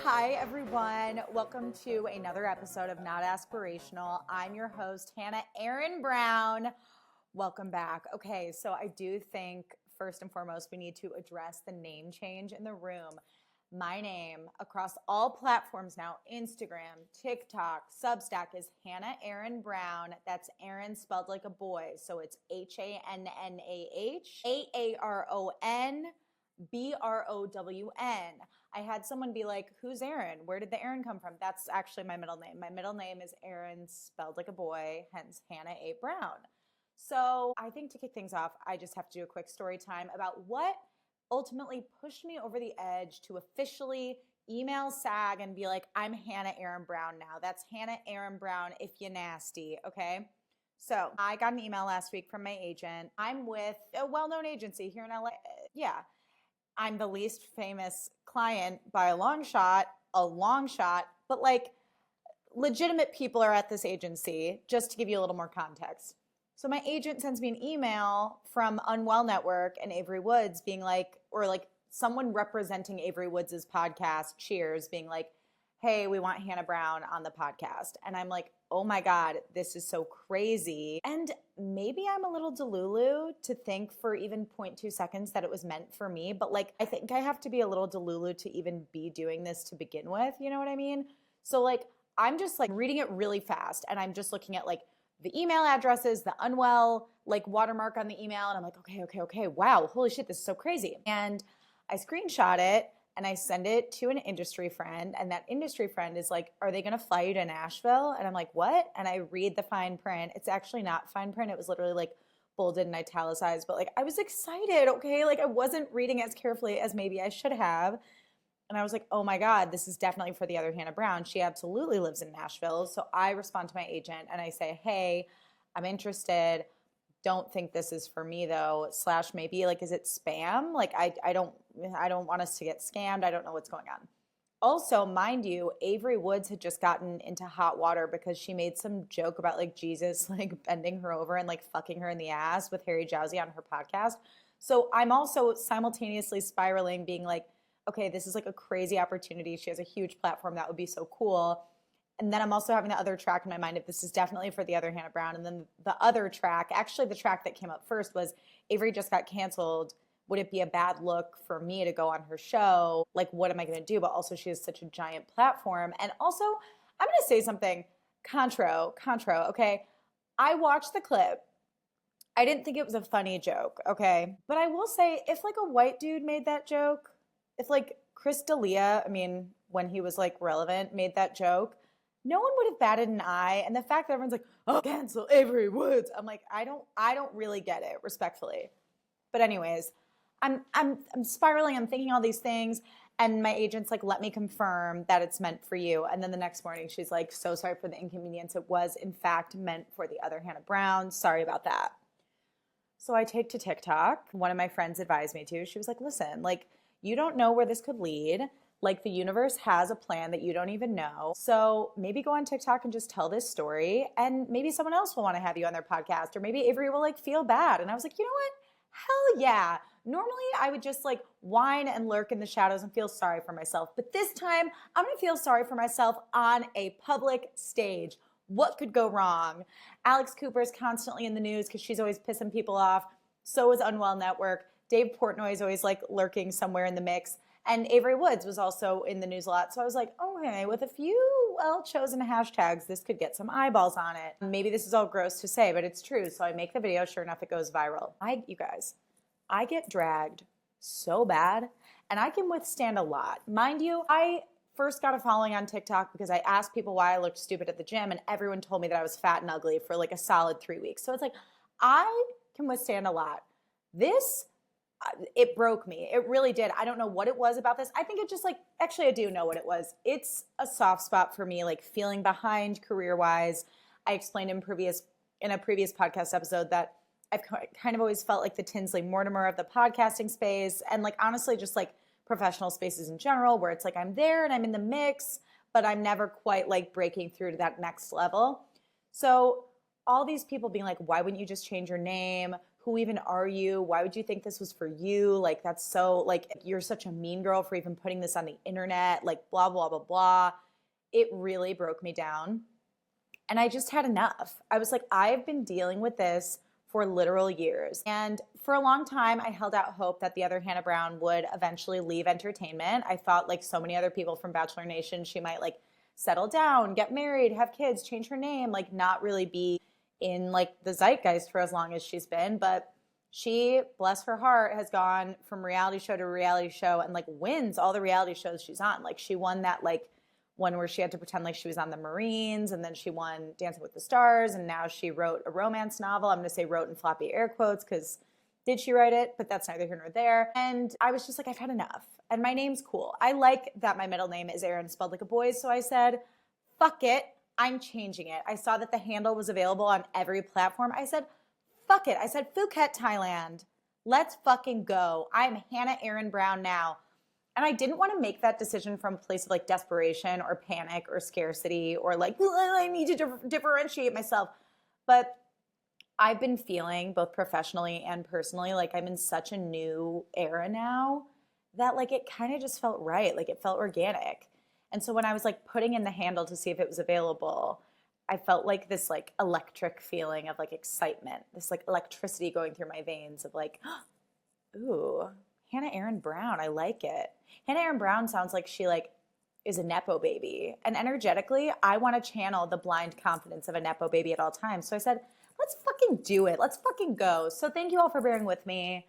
Hi, everyone. Welcome to another episode of Not Aspirational. I'm your host, Hannah Erin Brown. Welcome back. Okay, so I do think, first and foremost, we need to address the name change in the room. My name across all platforms now, Instagram, TikTok, Substack, is Hannah Erin Brown. That's Erin spelled like a boy. So it's HANNAH, AARON. BROWN. I had someone be like, who's Erin? Where did the Erin come from? That's actually my middle name. My middle name is Erin spelled like a boy, hence Hannah A. Brown. So I think to kick things off, I just have to do a quick story time about what ultimately pushed me over the edge to officially email SAG and be like, I'm Hannah Erin Brown now. That's Hannah Erin Brown if you nasty, okay? So I got an email last week from my agent. I'm with a well-known agency here in LA. Yeah. I'm the least famous client by a long shot, but like legitimate people are at this agency, just to give you a little more context. So my agent sends me an email from Unwell Network and Avery Woods being like, or like someone representing Avery Woods' podcast, Cheers, being like, hey, we want Hannah Brown on the podcast. And I'm like, oh my God, this is so crazy. And maybe I'm a little delulu to think for even 0.2 seconds that it was meant for me. But like, I think I have to be a little delulu to even be doing this to begin with. You know what I mean? So like, I'm just like reading it really fast. And I'm just looking at like the email addresses, the Unwell like watermark on the email. And I'm like, okay. Wow, holy shit, this is so crazy. And I screenshot it. And I send it to an industry friend, and that industry friend is like, are they going to fly you to Nashville? And I'm like, what? And I read the fine print. It's actually not fine print. It was literally like bolded and italicized, but like I was excited, okay? Like I wasn't reading as carefully as maybe I should have. And I was like, oh my God, this is definitely for the other Hannah Brown. She absolutely lives in Nashville. So I respond to my agent and I say, hey, I'm interested. Don't think this is for me though, / maybe like, is it spam? Like I don't want us to get scammed. I don't know what's going on. Also, mind you, Avery Woods had just gotten into hot water because she made some joke about like Jesus, like bending her over and like fucking her in the ass with Harry Jowsey on her podcast. So I'm also simultaneously spiraling being like, okay, this is like a crazy opportunity. She has a huge platform. That would be so cool. And then I'm also having the other track in my mind if this is definitely for the other Hannah Brown. And then the other track, actually the track that came up first was Avery just got canceled. Would it be a bad look for me to go on her show? Like, what am I going to do? But also she has such a giant platform. And also, I'm going to say something contro, okay? I watched the clip. I didn't think it was a funny joke, okay? But I will say, if like a white dude made that joke, if like Chris D'Elia, I mean, when he was like relevant, made that joke, no one would have batted an eye. And the fact that everyone's like, oh, cancel Avery Woods. I'm like, I don't really get it, respectfully. But anyways, I'm spiraling. I'm thinking all these things. And my agent's like, let me confirm that it's meant for you. And then the next morning, she's like, so sorry for the inconvenience. It was, in fact, meant for the other Hannah Brown. Sorry about that. So I take to TikTok. One of my friends advised me to. She was like, listen, like, you don't know where this could lead. Like the universe has a plan that you don't even know. So maybe go on TikTok and just tell this story and maybe someone else will want to have you on their podcast or maybe Avery will like feel bad. And I was like, you know what? Hell yeah. Normally I would just like whine and lurk in the shadows and feel sorry for myself. But this time I'm going to feel sorry for myself on a public stage. What could go wrong? Alex Cooper is constantly in the news because she's always pissing people off. So is Unwell Network. Dave Portnoy is always like lurking somewhere in the mix. And Avery Woods was also in the news a lot. So I was like, okay, with a few well-chosen hashtags, this could get some eyeballs on it. Maybe this is all gross to say, but it's true. So I make the video. Sure enough, it goes viral. You guys, I get dragged so bad and I can withstand a lot. Mind you, I first got a following on TikTok because I asked people why I looked stupid at the gym and everyone told me that I was fat and ugly for like a solid 3 weeks. So it's like, I can withstand a lot. This it broke me. It really did. I don't know what it was about this. I think it just like, actually I do know what it was. It's a soft spot for me, like feeling behind career-wise. I explained in a previous podcast episode that I've kind of always felt like the Tinsley Mortimer of the podcasting space and like honestly just like professional spaces in general where it's like I'm there and I'm in the mix, but I'm never quite like breaking through to that next level. So all these people being like, why wouldn't you just change your name? who even are you? Why would you think this was for you? Like, that's so, like, you're such a mean girl for even putting this on the internet, like, blah, blah, blah, blah. It really broke me down. And I just had enough. I was like, I've been dealing with this for literal years. And for a long time, I held out hope that the other Hannah Brown would eventually leave entertainment. I thought, like so many other people from Bachelor Nation, she might like settle down, get married, have kids, change her name, like not really be in like the zeitgeist for as long as she's been. But she, bless her heart, has gone from reality show to reality show and like wins all the reality shows she's on. Like she won that like one where she had to pretend like she was on the Marines, and then she won Dancing with the Stars, and now she wrote a romance novel. I'm going to say wrote in floppy air quotes because did she write it? But that's neither here nor there. And I was just like, I've had enough. And my name's cool. I like that my middle name is Erin, spelled like a boy's. So I said, fuck it. I'm changing it. I saw that the handle was available on every platform. I said, fuck it. I said, Phuket, Thailand. Let's fucking go. I'm Hannah Erin Brown now. And I didn't want to make that decision from a place of like desperation or panic or scarcity or like, I need to differentiate myself. But I've been feeling both professionally and personally like I'm in such a new era now that like it kind of just felt right. Like it felt organic. And so when I was like putting in the handle to see if it was available, I felt like this like electric feeling of like excitement, this like electricity going through my veins of like, ooh, Hannah Erin Brown, I like it. Hannah Erin Brown sounds like she like is a Nepo baby. And energetically, I want to channel the blind confidence of a Nepo baby at all times. So I said, let's fucking do it. Let's fucking go. So thank you all for bearing with me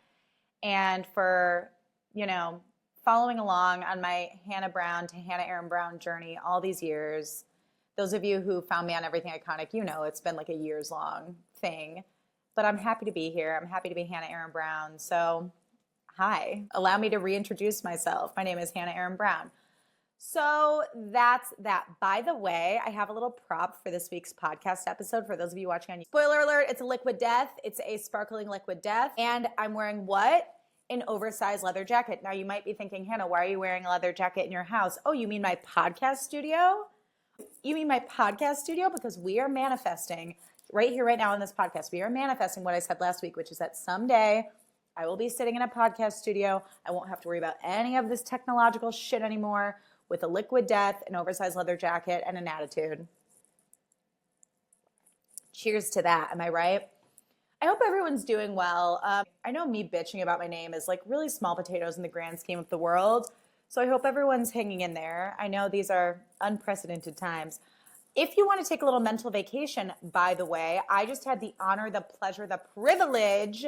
and for, you know, following along on my Hannah Brown to Hannah Erin Brown journey all these years. Those of you who found me on Everything Iconic, you know it's been like a years long thing. But I'm happy to be here. I'm happy to be Hannah Erin Brown. So hi, allow me to reintroduce myself. My name is Hannah Erin Brown. So that's that. By the way, I have a little prop for this week's podcast episode for those of you watching on YouTube. Spoiler alert, it's a liquid death. It's a sparkling liquid death. And I'm wearing what? An oversized leather jacket. Now you might be thinking, Hannah, why are you wearing a leather jacket in your house? Oh, you mean my podcast studio? You mean my podcast studio? Because we are manifesting right here, right now in this podcast. We are manifesting what I said last week, which is that someday I will be sitting in a podcast studio. I won't have to worry about any of this technological shit anymore with a liquid death, an oversized leather jacket, and an attitude. Cheers to that. Am I right? I hope everyone's doing well. I know me bitching about my name is like really small potatoes in the grand scheme of the world. So I hope everyone's hanging in there. I know these are unprecedented times. If you want to take a little mental vacation, by the way, I just had the honor, the pleasure, the privilege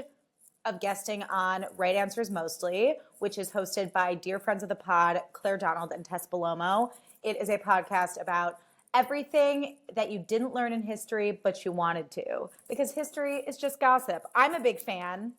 of guesting on Right Answers Mostly, which is hosted by dear friends of the pod, Claire Donald and Tess Belomo. It is a podcast about everything that you didn't learn in history, but you wanted to, because history is just gossip. I'm a big fan.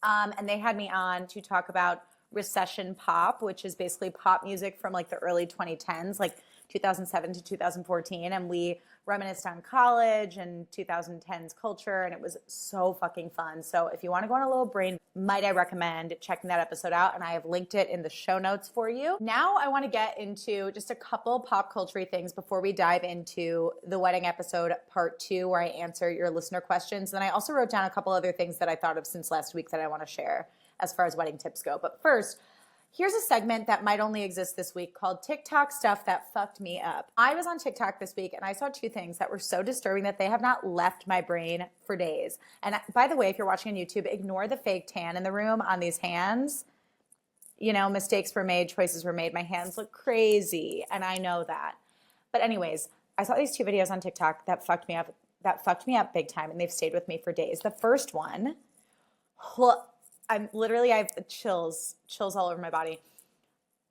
And they had me on to talk about recession pop, which is basically pop music from like the early 2010s, like 2007 to 2014. And we reminisced on college and 2010s culture, and it was so fucking fun. So if you want to go on a little brain, might I recommend checking that episode out, and I have linked it in the show notes for you. Now I want to get into just a couple pop culture things before we dive into the wedding episode part 2, where I answer your listener questions. Then I also wrote down a couple other things that I thought of since last week that I want to share as far as wedding tips go. But first, here's a segment that might only exist this week called TikTok Stuff That Fucked Me Up. I was on TikTok this week and I saw 2 things that were so disturbing that they have not left my brain for days. And by the way, if you're watching on YouTube, ignore the fake tan in the room on these hands. You know, mistakes were made, choices were made. My hands look crazy, and I know that. But anyways, I saw these 2 videos on TikTok that fucked me up big time, and they've stayed with me for days. The first one, I have chills all over my body.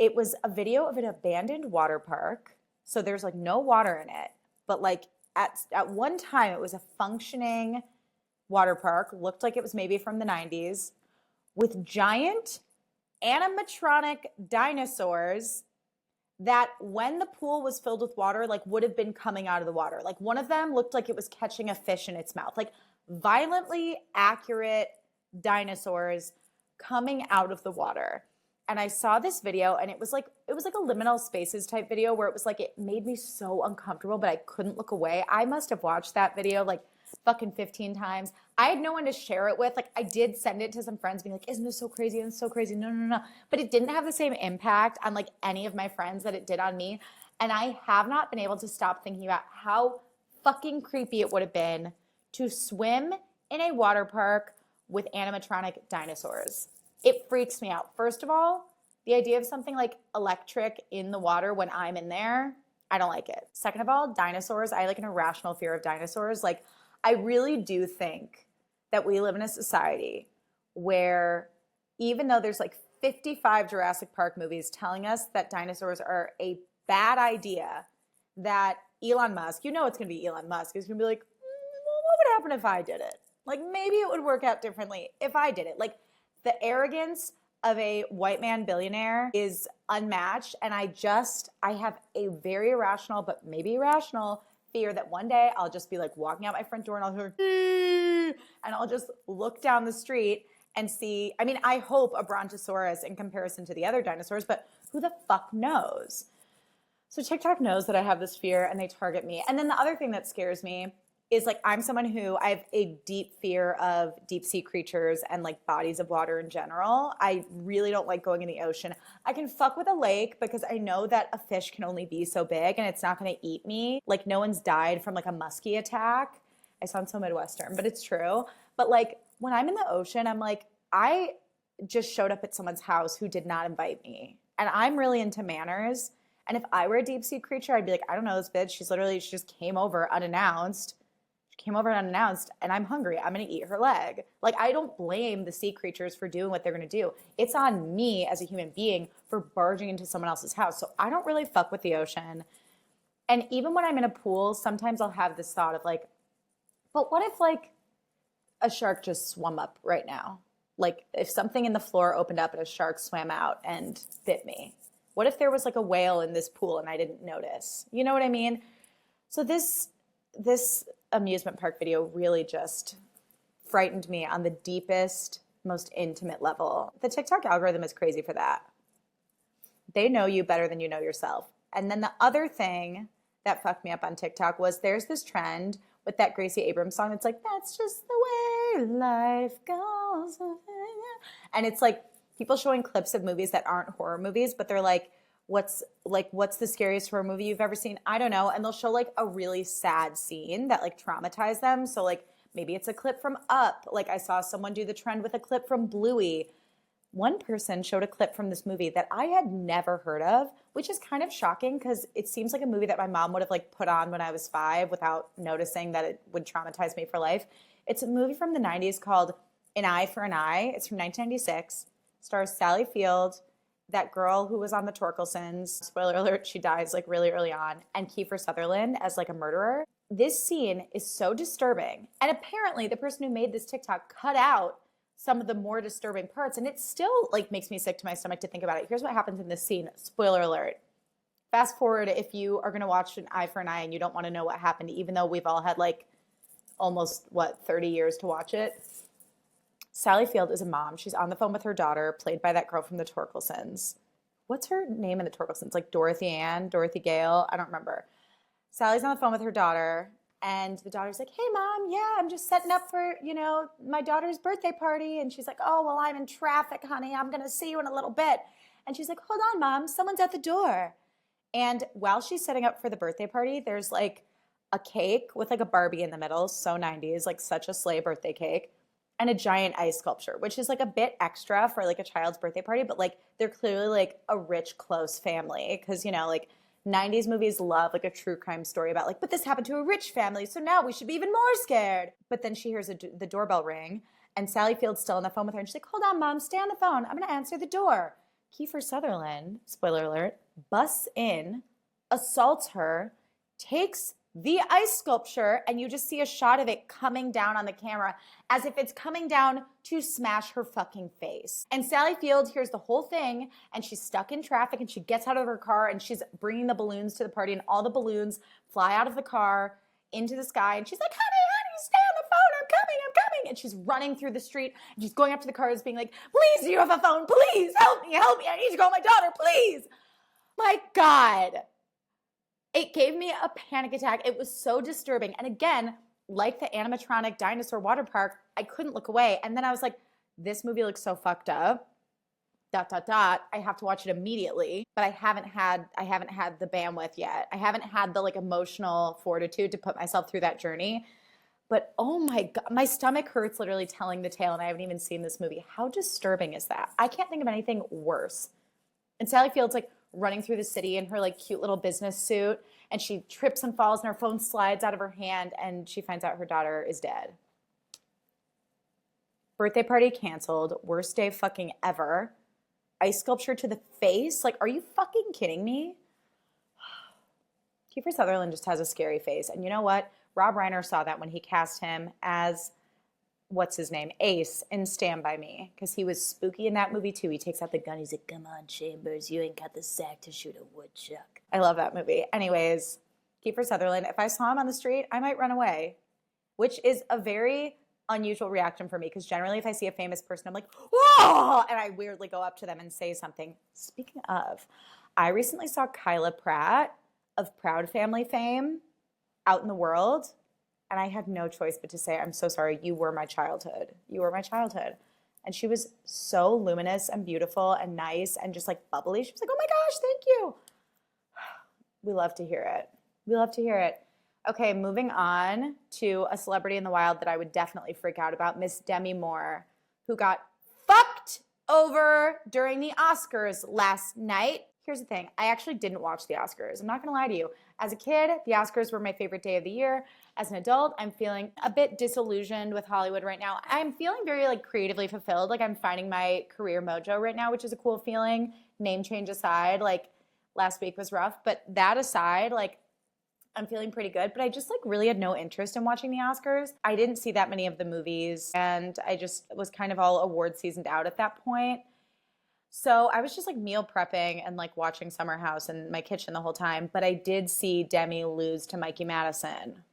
It was a video of an abandoned water park. So there's like no water in it, but like at one time it was a functioning water park, looked like it was maybe from the 90s, with giant animatronic dinosaurs that when the pool was filled with water, like would have been coming out of the water. Like one of them looked like it was catching a fish in its mouth, like violently accurate dinosaurs coming out of the water. And I saw this video, and it was like a liminal spaces type video where it was like it made me so uncomfortable, but I couldn't look away. I must have watched that video like fucking 15 times. I had no one to share it with. Like, I did send it to some friends being like, isn't this so crazy? Isn't this so crazy? No, no, no. But it didn't have the same impact on like any of my friends that it did on me. And I have not been able to stop thinking about how fucking creepy it would have been to swim in a water park with animatronic dinosaurs. It freaks me out. First of all, the idea of something like electric in the water when I'm in there, I don't like it. Second of all, dinosaurs, I like an irrational fear of dinosaurs. Like, I really do think that we live in a society where even though there's like 55 Jurassic Park movies telling us that dinosaurs are a bad idea, that Elon Musk, you know it's going to be Elon Musk, is going to be like, well, what would happen if I did it? Like, maybe it would work out differently if I did it. Like, the arrogance of a white man billionaire is unmatched. And I have a very irrational, but maybe rational fear that one day I'll just be like walking out my front door and I'll hear, and I'll just look down the street and see, I mean, I hope a brontosaurus in comparison to the other dinosaurs, but who the fuck knows? So TikTok knows that I have this fear and they target me. And then the other thing that scares me is like, I'm someone who I have a deep fear of deep sea creatures and like bodies of water in general. I really don't like going in the ocean. I can fuck with a lake because I know that a fish can only be so big and it's not going to eat me. Like, no one's died from like a muskie attack. I sound so Midwestern, but it's true. But like, when I'm in the ocean, I'm like, I just showed up at someone's house who did not invite me. And I'm really into manners. And if I were a deep sea creature, I'd be like, I don't know this bitch. She just came over unannounced. And I'm hungry. I'm going to eat her leg. Like, I don't blame the sea creatures for doing what they're going to do. It's on me as a human being for barging into someone else's house. So I don't really fuck with the ocean. And even when I'm in a pool, sometimes I'll have this thought of like, but what if like a shark just swam up right now? Like, if something in the floor opened up and a shark swam out and bit me? What if there was like a whale in this pool and I didn't notice? You know what I mean? So this amusement park video really just frightened me on the deepest, most intimate level. The TikTok algorithm is crazy for that. They know you better than you know yourself. And then the other thing that fucked me up on TikTok was there's this trend with that Gracie Abrams song. It's like, that's just the way life goes. And it's like people showing clips of movies that aren't horror movies, but they're like, what's the scariest horror movie you've ever seen? I don't know. And they'll show like a really sad scene that like traumatized them. So like maybe it's a clip from Up. Like I saw someone do the trend with a clip from Bluey. One person showed a clip from this movie that I had never heard of, which is kind of shocking because it seems like a movie that my mom would have like put on when I was 5 without noticing that it would traumatize me for life. It's a movie from the 90s called An Eye for an Eye. It's from 1996. Stars Sally Field, that girl who was on the Torkelsons. Spoiler alert, she dies like really early on. And Kiefer Sutherland as like a murderer. This scene is so disturbing. And apparently the person who made this TikTok cut out some of the more disturbing parts. And it still like makes me sick to my stomach to think about it. Here's what happens in this scene. Spoiler alert. Fast forward if you are going to watch An Eye for an Eye and you don't want to know what happened, even though we've all had like almost, 30 years to watch it. Sally Field is a mom. She's on the phone with her daughter, played by that girl from the Torkelsons. What's her name in the Torkelsons? Like Dorothy Gale? I don't remember. Sally's on the phone with her daughter, and the daughter's like, hey, Mom, yeah, I'm just setting up for, my daughter's birthday party. And she's like, oh, well, I'm in traffic, honey. I'm going to see you in a little bit. And she's like, hold on, Mom. Someone's at the door. And while she's setting up for the birthday party, there's like a cake with like a Barbie in the middle. So 90s, like such a slay birthday cake. And a giant ice sculpture, which is like a bit extra for like a child's birthday party, but like they're clearly like a rich, close family. Cause like 90s movies love like a true crime story about like, but this happened to a rich family, so now we should be even more scared. But then she hears the doorbell ring and Sally Field's still on the phone with her and she's like, hold on, Mom, stay on the phone. I'm gonna answer the door. Kiefer Sutherland, spoiler alert, busts in, assaults her, takes the ice sculpture, and you just see a shot of it coming down on the camera as if it's coming down to smash her fucking face. And Sally Field hears the whole thing, and she's stuck in traffic, and she gets out of her car, and she's bringing the balloons to the party, and all the balloons fly out of the car into the sky, and she's like, honey, stay on the phone, I'm coming. And she's running through the street, and she's going up to the cars being like, please, do you have a phone? Please, help me, I need to call my daughter, please. My God. It gave me a panic attack. It was so disturbing. And again, like the animatronic dinosaur water park, I couldn't look away. And then I was like, this movie looks so fucked up. Dot dot dot. I have to watch it immediately, but I haven't had the bandwidth yet. I haven't had the like emotional fortitude to put myself through that journey. But oh my God, my stomach hurts literally telling the tale, and I haven't even seen this movie. How disturbing is that? I can't think of anything worse. And Sally Field's like running through the city in her like cute little business suit, and she trips and falls, and her phone slides out of her hand, and she finds out her daughter is dead. Birthday party canceled. Worst day fucking ever. Ice sculpture to the face. Like, are you fucking kidding me? Kiefer Sutherland just has a scary face. And you know what? Rob Reiner saw that when he cast him as, what's his name? Ace in Stand By Me. Because he was spooky in that movie too. He takes out the gun. He's like, come on, Chambers. You ain't got the sack to shoot a woodchuck. I love that movie. Anyways, Kiefer Sutherland, if I saw him on the street, I might run away. Which is a very unusual reaction for me. Because generally if I see a famous person, I'm like, whoa! And I weirdly go up to them and say something. Speaking of, I recently saw Kyla Pratt of Proud Family fame out in the world, and I had no choice but to say, I'm so sorry, you were my childhood. You were my childhood. And she was so luminous and beautiful and nice and just like bubbly. She was like, oh my gosh, thank you. We love to hear it. We love to hear it. Okay, moving on to a celebrity in the wild that I would definitely freak out about, Miss Demi Moore, who got fucked over during the Oscars last night. Here's the thing. I actually didn't watch the Oscars. I'm not going to lie to you. As a kid, the Oscars were my favorite day of the year. As an adult, I'm feeling a bit disillusioned with Hollywood right now. I'm feeling very like creatively fulfilled. Like I'm finding my career mojo right now, which is a cool feeling. Name change aside, like last week was rough, but that aside, like I'm feeling pretty good, but I just like really had no interest in watching the Oscars. I didn't see that many of the movies, and I just was kind of all award seasoned out at that point. So I was just like meal prepping and like watching Summer House in my kitchen the whole time. But I did see Demi lose to Mikey Madison.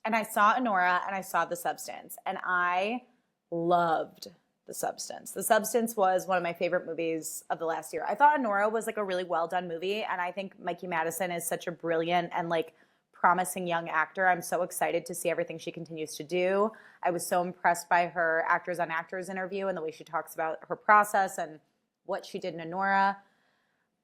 And I saw Honora and I saw The Substance. And I loved The Substance. The Substance was one of my favorite movies of the last year. I thought Honora was like a really well done movie. And I think Mikey Madison is such a brilliant and like promising young actor. I'm so excited to see everything she continues to do. I was so impressed by her Actors on Actors interview and the way she talks about her process and what she did in Honora.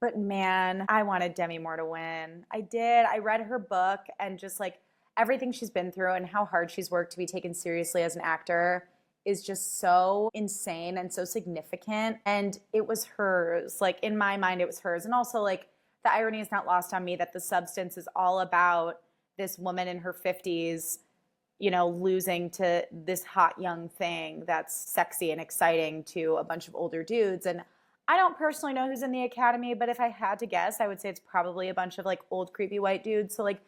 But man, I wanted Demi Moore to win. I did. I read her book and just like everything she's been through and how hard she's worked to be taken seriously as an actor is just so insane and so significant. And it was hers. Like in my mind, it was hers. And also like the irony is not lost on me that The Substance is all about this woman in her 50s, you know, losing to this hot young thing that's sexy and exciting to a bunch of older dudes. And I don't personally know who's in the Academy, but if I had to guess, I would say it's probably a bunch of like old creepy white dudes. So like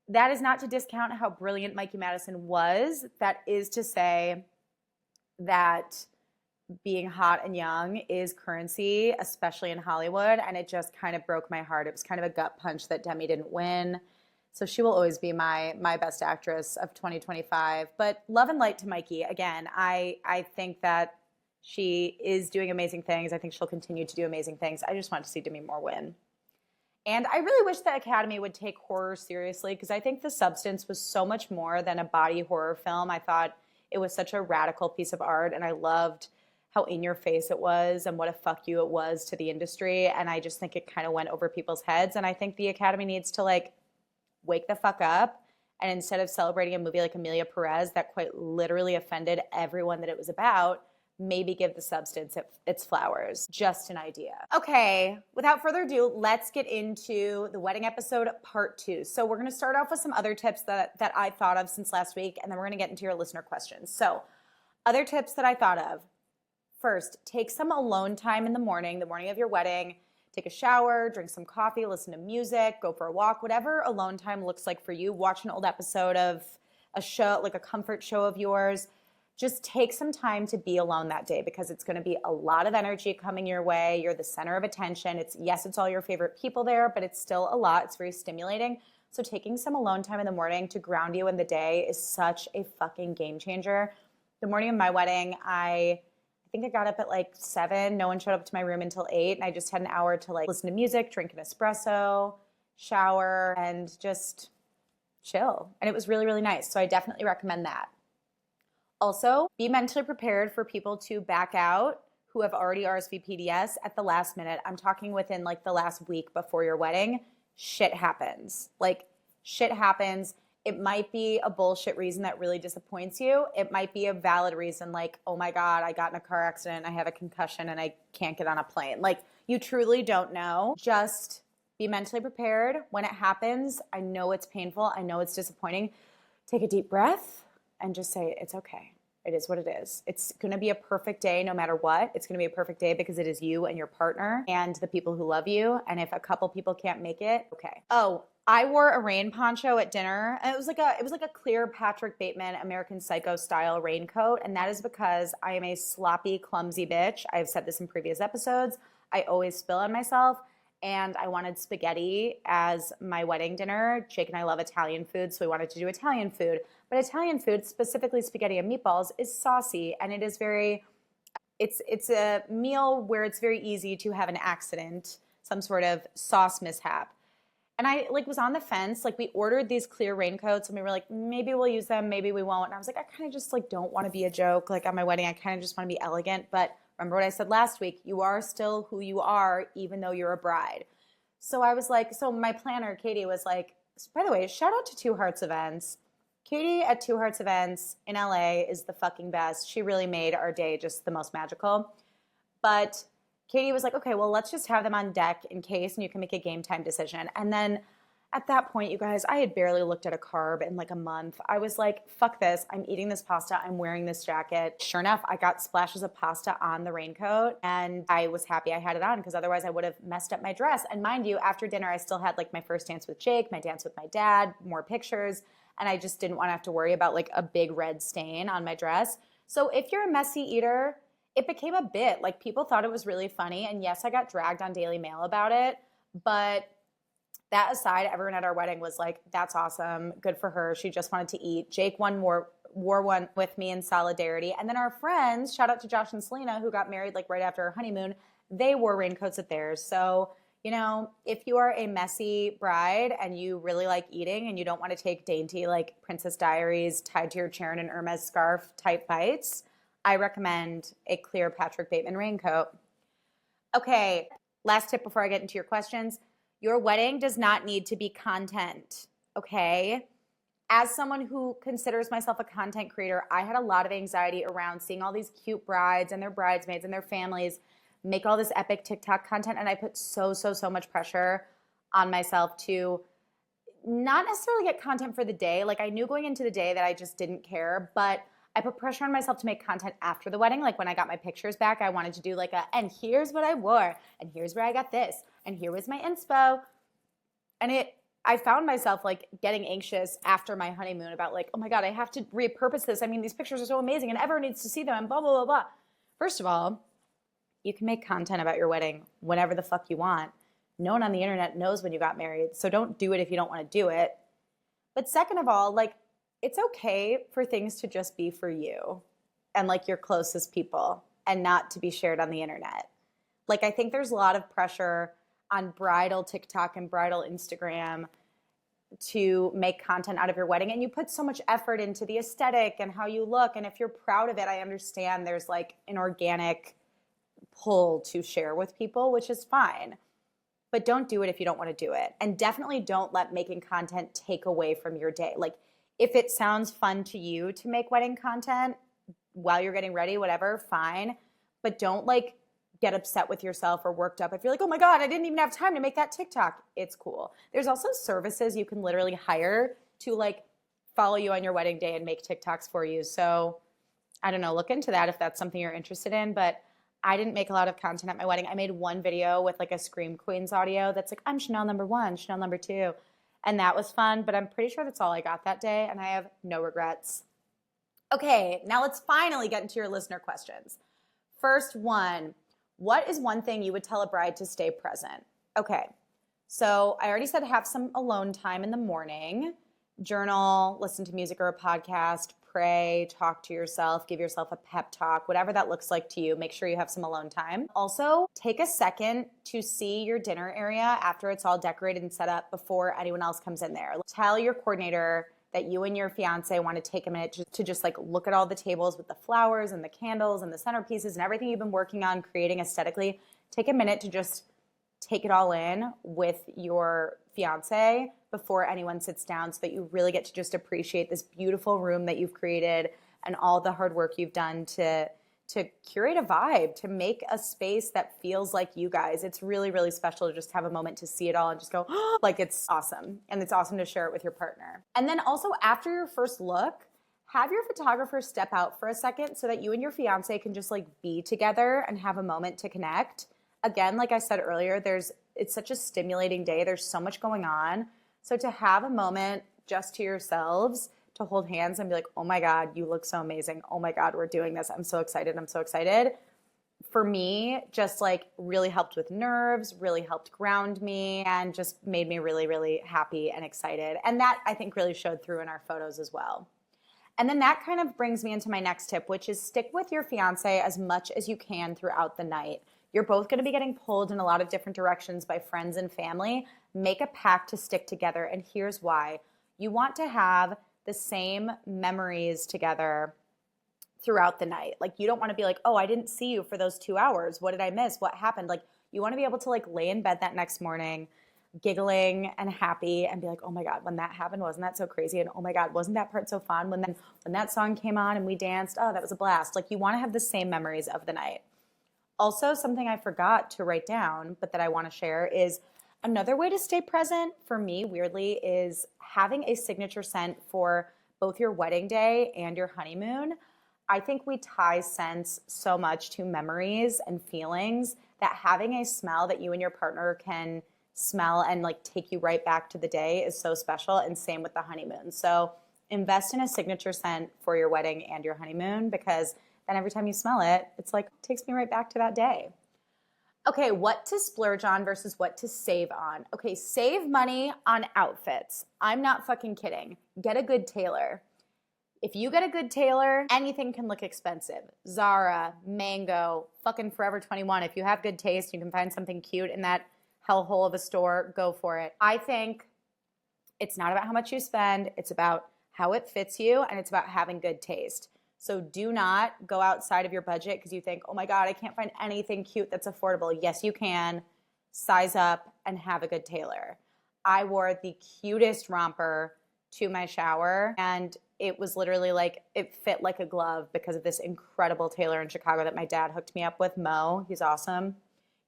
that is not to discount how brilliant Mikey Madison was. That is to say that being hot and young is currency, especially in Hollywood. And it just kind of broke my heart. It was kind of a gut punch that Demi didn't win. So she will always be my best actress of 2025. But love and light to Mikey. Again, I think that she is doing amazing things. I think she'll continue to do amazing things. I just want to see Demi Moore win. And I really wish the Academy would take horror seriously because I think The Substance was so much more than a body horror film. I thought it was such a radical piece of art, and I loved how in your face it was and what a fuck you it was to the industry. And I just think it kind of went over people's heads. And I think the Academy needs to like wake the fuck up. And instead of celebrating a movie like Amelia Perez that quite literally offended everyone that it was about, maybe give The Substance its flowers. Just an idea. Okay, without further ado, let's get into the wedding episode part 2. So we're going to start off with some other tips that I thought of since last week, and then we're going to get into your listener questions. So other tips that I thought of. First, take some alone time in the morning of your wedding. Take a shower, drink some coffee, listen to music, go for a walk, whatever alone time looks like for you. Watch an old episode of a show, like a comfort show of yours. Just take some time to be alone that day because it's going to be a lot of energy coming your way. You're the center of attention. It's all your favorite people there, but it's still a lot. It's very stimulating. So taking some alone time in the morning to ground you in the day is such a fucking game changer. The morning of my wedding, I think I got up at like 7. No one showed up to my room until 8. And I just had an hour to like listen to music, drink an espresso, shower, and just chill. And it was really, really nice. So I definitely recommend that. Also, be mentally prepared for people to back out who have already RSVP'd yes at the last minute. I'm talking within like the last week before your wedding. Shit happens. Like, shit happens. It might be a bullshit reason that really disappoints you. It might be a valid reason, like, oh my God, I got in a car accident, I have a concussion, and I can't get on a plane. Like, you truly don't know. Just be mentally prepared when it happens. I know it's painful. I know it's disappointing. Take a deep breath and just say, it's okay. It is what it is. It's going to be a perfect day no matter what. It's going to be a perfect day because it is you and your partner and the people who love you. And if a couple people can't make it, okay. Oh, I wore a rain poncho at dinner. And it was like a clear Patrick Bateman American Psycho style raincoat. And that is because I am a sloppy, clumsy bitch. I've said this in previous episodes. I always spill on myself. And I wanted spaghetti as my wedding dinner. Jake and I love Italian food, so we wanted to do Italian food. But Italian food, specifically spaghetti and meatballs, is saucy, and it is it's a meal where it's very easy to have an accident, some sort of sauce mishap. And I like was on the fence. Like, we ordered these clear raincoats and we were like, maybe we'll use them, maybe we won't. And I was like, I kind of just like don't want to be a joke. Like, on my wedding, I kind of just want to be elegant. But remember what I said last week, you are still who you are, even though you're a bride. So I was like, so my planner, Katie, was like, by the way, shout out to Two Hearts Events. Katie at Two Hearts Events in LA is the fucking best. She really made our day just the most magical. But Katie was like, okay, well, let's just have them on deck in case, and you can make a game time decision. And then at that point, you guys, I had barely looked at a carb in like a month. I was like, fuck this. I'm eating this pasta. I'm wearing this jacket. Sure enough, I got splashes of pasta on the raincoat, and I was happy I had it on because otherwise I would have messed up my dress. And mind you, after dinner, I still had like my first dance with Jake, my dance with my dad, more pictures, and I just didn't want to have to worry about like a big red stain on my dress. So if you're a messy eater, it became a bit. Like, people thought it was really funny, and yes, I got dragged on Daily Mail about it, but that aside, everyone at our wedding was like, that's awesome. Good for her. She just wanted to eat. Jake wore one with me in solidarity. And then our friends, shout out to Josh and Selena, who got married like right after our honeymoon, they wore raincoats at theirs. So, you know, if you are a messy bride and you really like eating and you don't want to take dainty like Princess Diaries tied to your Sharon and Hermes scarf type bites, I recommend a clear Patrick Bateman raincoat. Okay, last tip before I get into your questions. Your wedding does not need to be content, okay? As someone who considers myself a content creator, I had a lot of anxiety around seeing all these cute brides and their bridesmaids and their families make all this epic TikTok content, and I put so much pressure on myself to not necessarily get content for the day. Like, I knew going into the day that I just didn't care, but I put pressure on myself to make content after the wedding. Like, when I got my pictures back, I wanted to do like and here's what I wore, and here's where I got this, and here was my inspo. And I found myself like getting anxious after my honeymoon about like, oh my God, I have to repurpose this. I mean, these pictures are so amazing and everyone needs to see them and blah, blah, blah, blah. First of all, you can make content about your wedding whenever the fuck you want. No one on the internet knows when you got married, so don't do it if you don't want to do it. But second of all, like, it's okay for things to just be for you and like your closest people and not to be shared on the internet. Like, I think there's a lot of pressure on bridal TikTok and bridal Instagram to make content out of your wedding, and you put so much effort into the aesthetic and how you look, and if you're proud of it, I understand there's like an organic pull to share with people, which is fine. But don't do it if you don't want to do it. And definitely don't let making content take away from your day. Like, if it sounds fun to you to make wedding content while you're getting ready, whatever, fine. But don't like get upset with yourself or worked up if you're like, oh my God, I didn't even have time to make that TikTok. It's cool. There's also services you can literally hire to like follow you on your wedding day and make TikToks for you. So I don't know, look into that if that's something you're interested in. But I didn't make a lot of content at my wedding. I made one video with like a Scream Queens audio that's like, I'm Chanel #1, Chanel #2. And that was fun, but I'm pretty sure that's all I got that day, and I have no regrets. Okay, now let's finally get into your listener questions. First one, what is one thing you would tell a bride to stay present? Okay, so I already said have some alone time in the morning, journal, listen to music or a podcast, pray, talk to yourself, give yourself a pep talk, whatever that looks like to you. Make sure you have some alone time. Also, take a second to see your dinner area after it's all decorated and set up before anyone else comes in there. Tell your coordinator that you and your fiance want to take a minute to just like look at all the tables with the flowers and the candles and the centerpieces and everything you've been working on creating aesthetically. Take a minute to just take it all in with your fiance before anyone sits down so that you really get to just appreciate this beautiful room that you've created and all the hard work you've done to curate a vibe, to make a space that feels like you guys. It's really, really special to just have a moment to see it all and just go, oh, like it's awesome. And it's awesome to share it with your partner. And then also after your first look, have your photographer step out for a second so that you and your fiance can just like be together and have a moment to connect. Again, like I said earlier, it's such a stimulating day. There's so much going on. So to have a moment just to yourselves, to hold hands and be like, oh my God, you look so amazing. Oh my God, we're doing this. I'm so excited. I'm so excited. For me, just like really helped with nerves, really helped ground me, and just made me really, really happy and excited. And that I think really showed through in our photos as well. And then that kind of brings me into my next tip, which is stick with your fiance as much as you can throughout the night. You're both going to be getting pulled in a lot of different directions by friends and family. Make a pact to stick together. And here's why. You want to have the same memories together throughout the night. Like you don't want to be like, oh, I didn't see you for those 2 hours. What did I miss? What happened? Like you want to be able to like lay in bed that next morning giggling and happy and be like, oh my God, when that happened, wasn't that so crazy? And oh my God, wasn't that part so fun? When that song came on and we danced, oh, that was a blast. Like you want to have the same memories of the night. Also, something I forgot to write down, but that I want to share is another way to stay present for me, weirdly, is having a signature scent for both your wedding day and your honeymoon. I think we tie scents so much to memories and feelings that having a smell that you and your partner can smell and like take you right back to the day is so special, and same with the honeymoon. So invest in a signature scent for your wedding and your honeymoon, because then every time you smell it, it's like, it takes me right back to that day. Okay, what to splurge on versus what to save on. Okay, save money on outfits. I'm not fucking kidding. Get a good tailor. If you get a good tailor, anything can look expensive. Zara, Mango, fucking Forever 21. If you have good taste, you can find something cute in that hellhole of a store, go for it. I think it's not about how much you spend. It's about how it fits you, and it's about having good taste. So do not go outside of your budget because you think, oh my God, I can't find anything cute that's affordable. Yes, you can. Size up and have a good tailor. I wore the cutest romper to my shower, and it was literally like, it fit like a glove because of this incredible tailor in Chicago that my dad hooked me up with, Mo. He's awesome.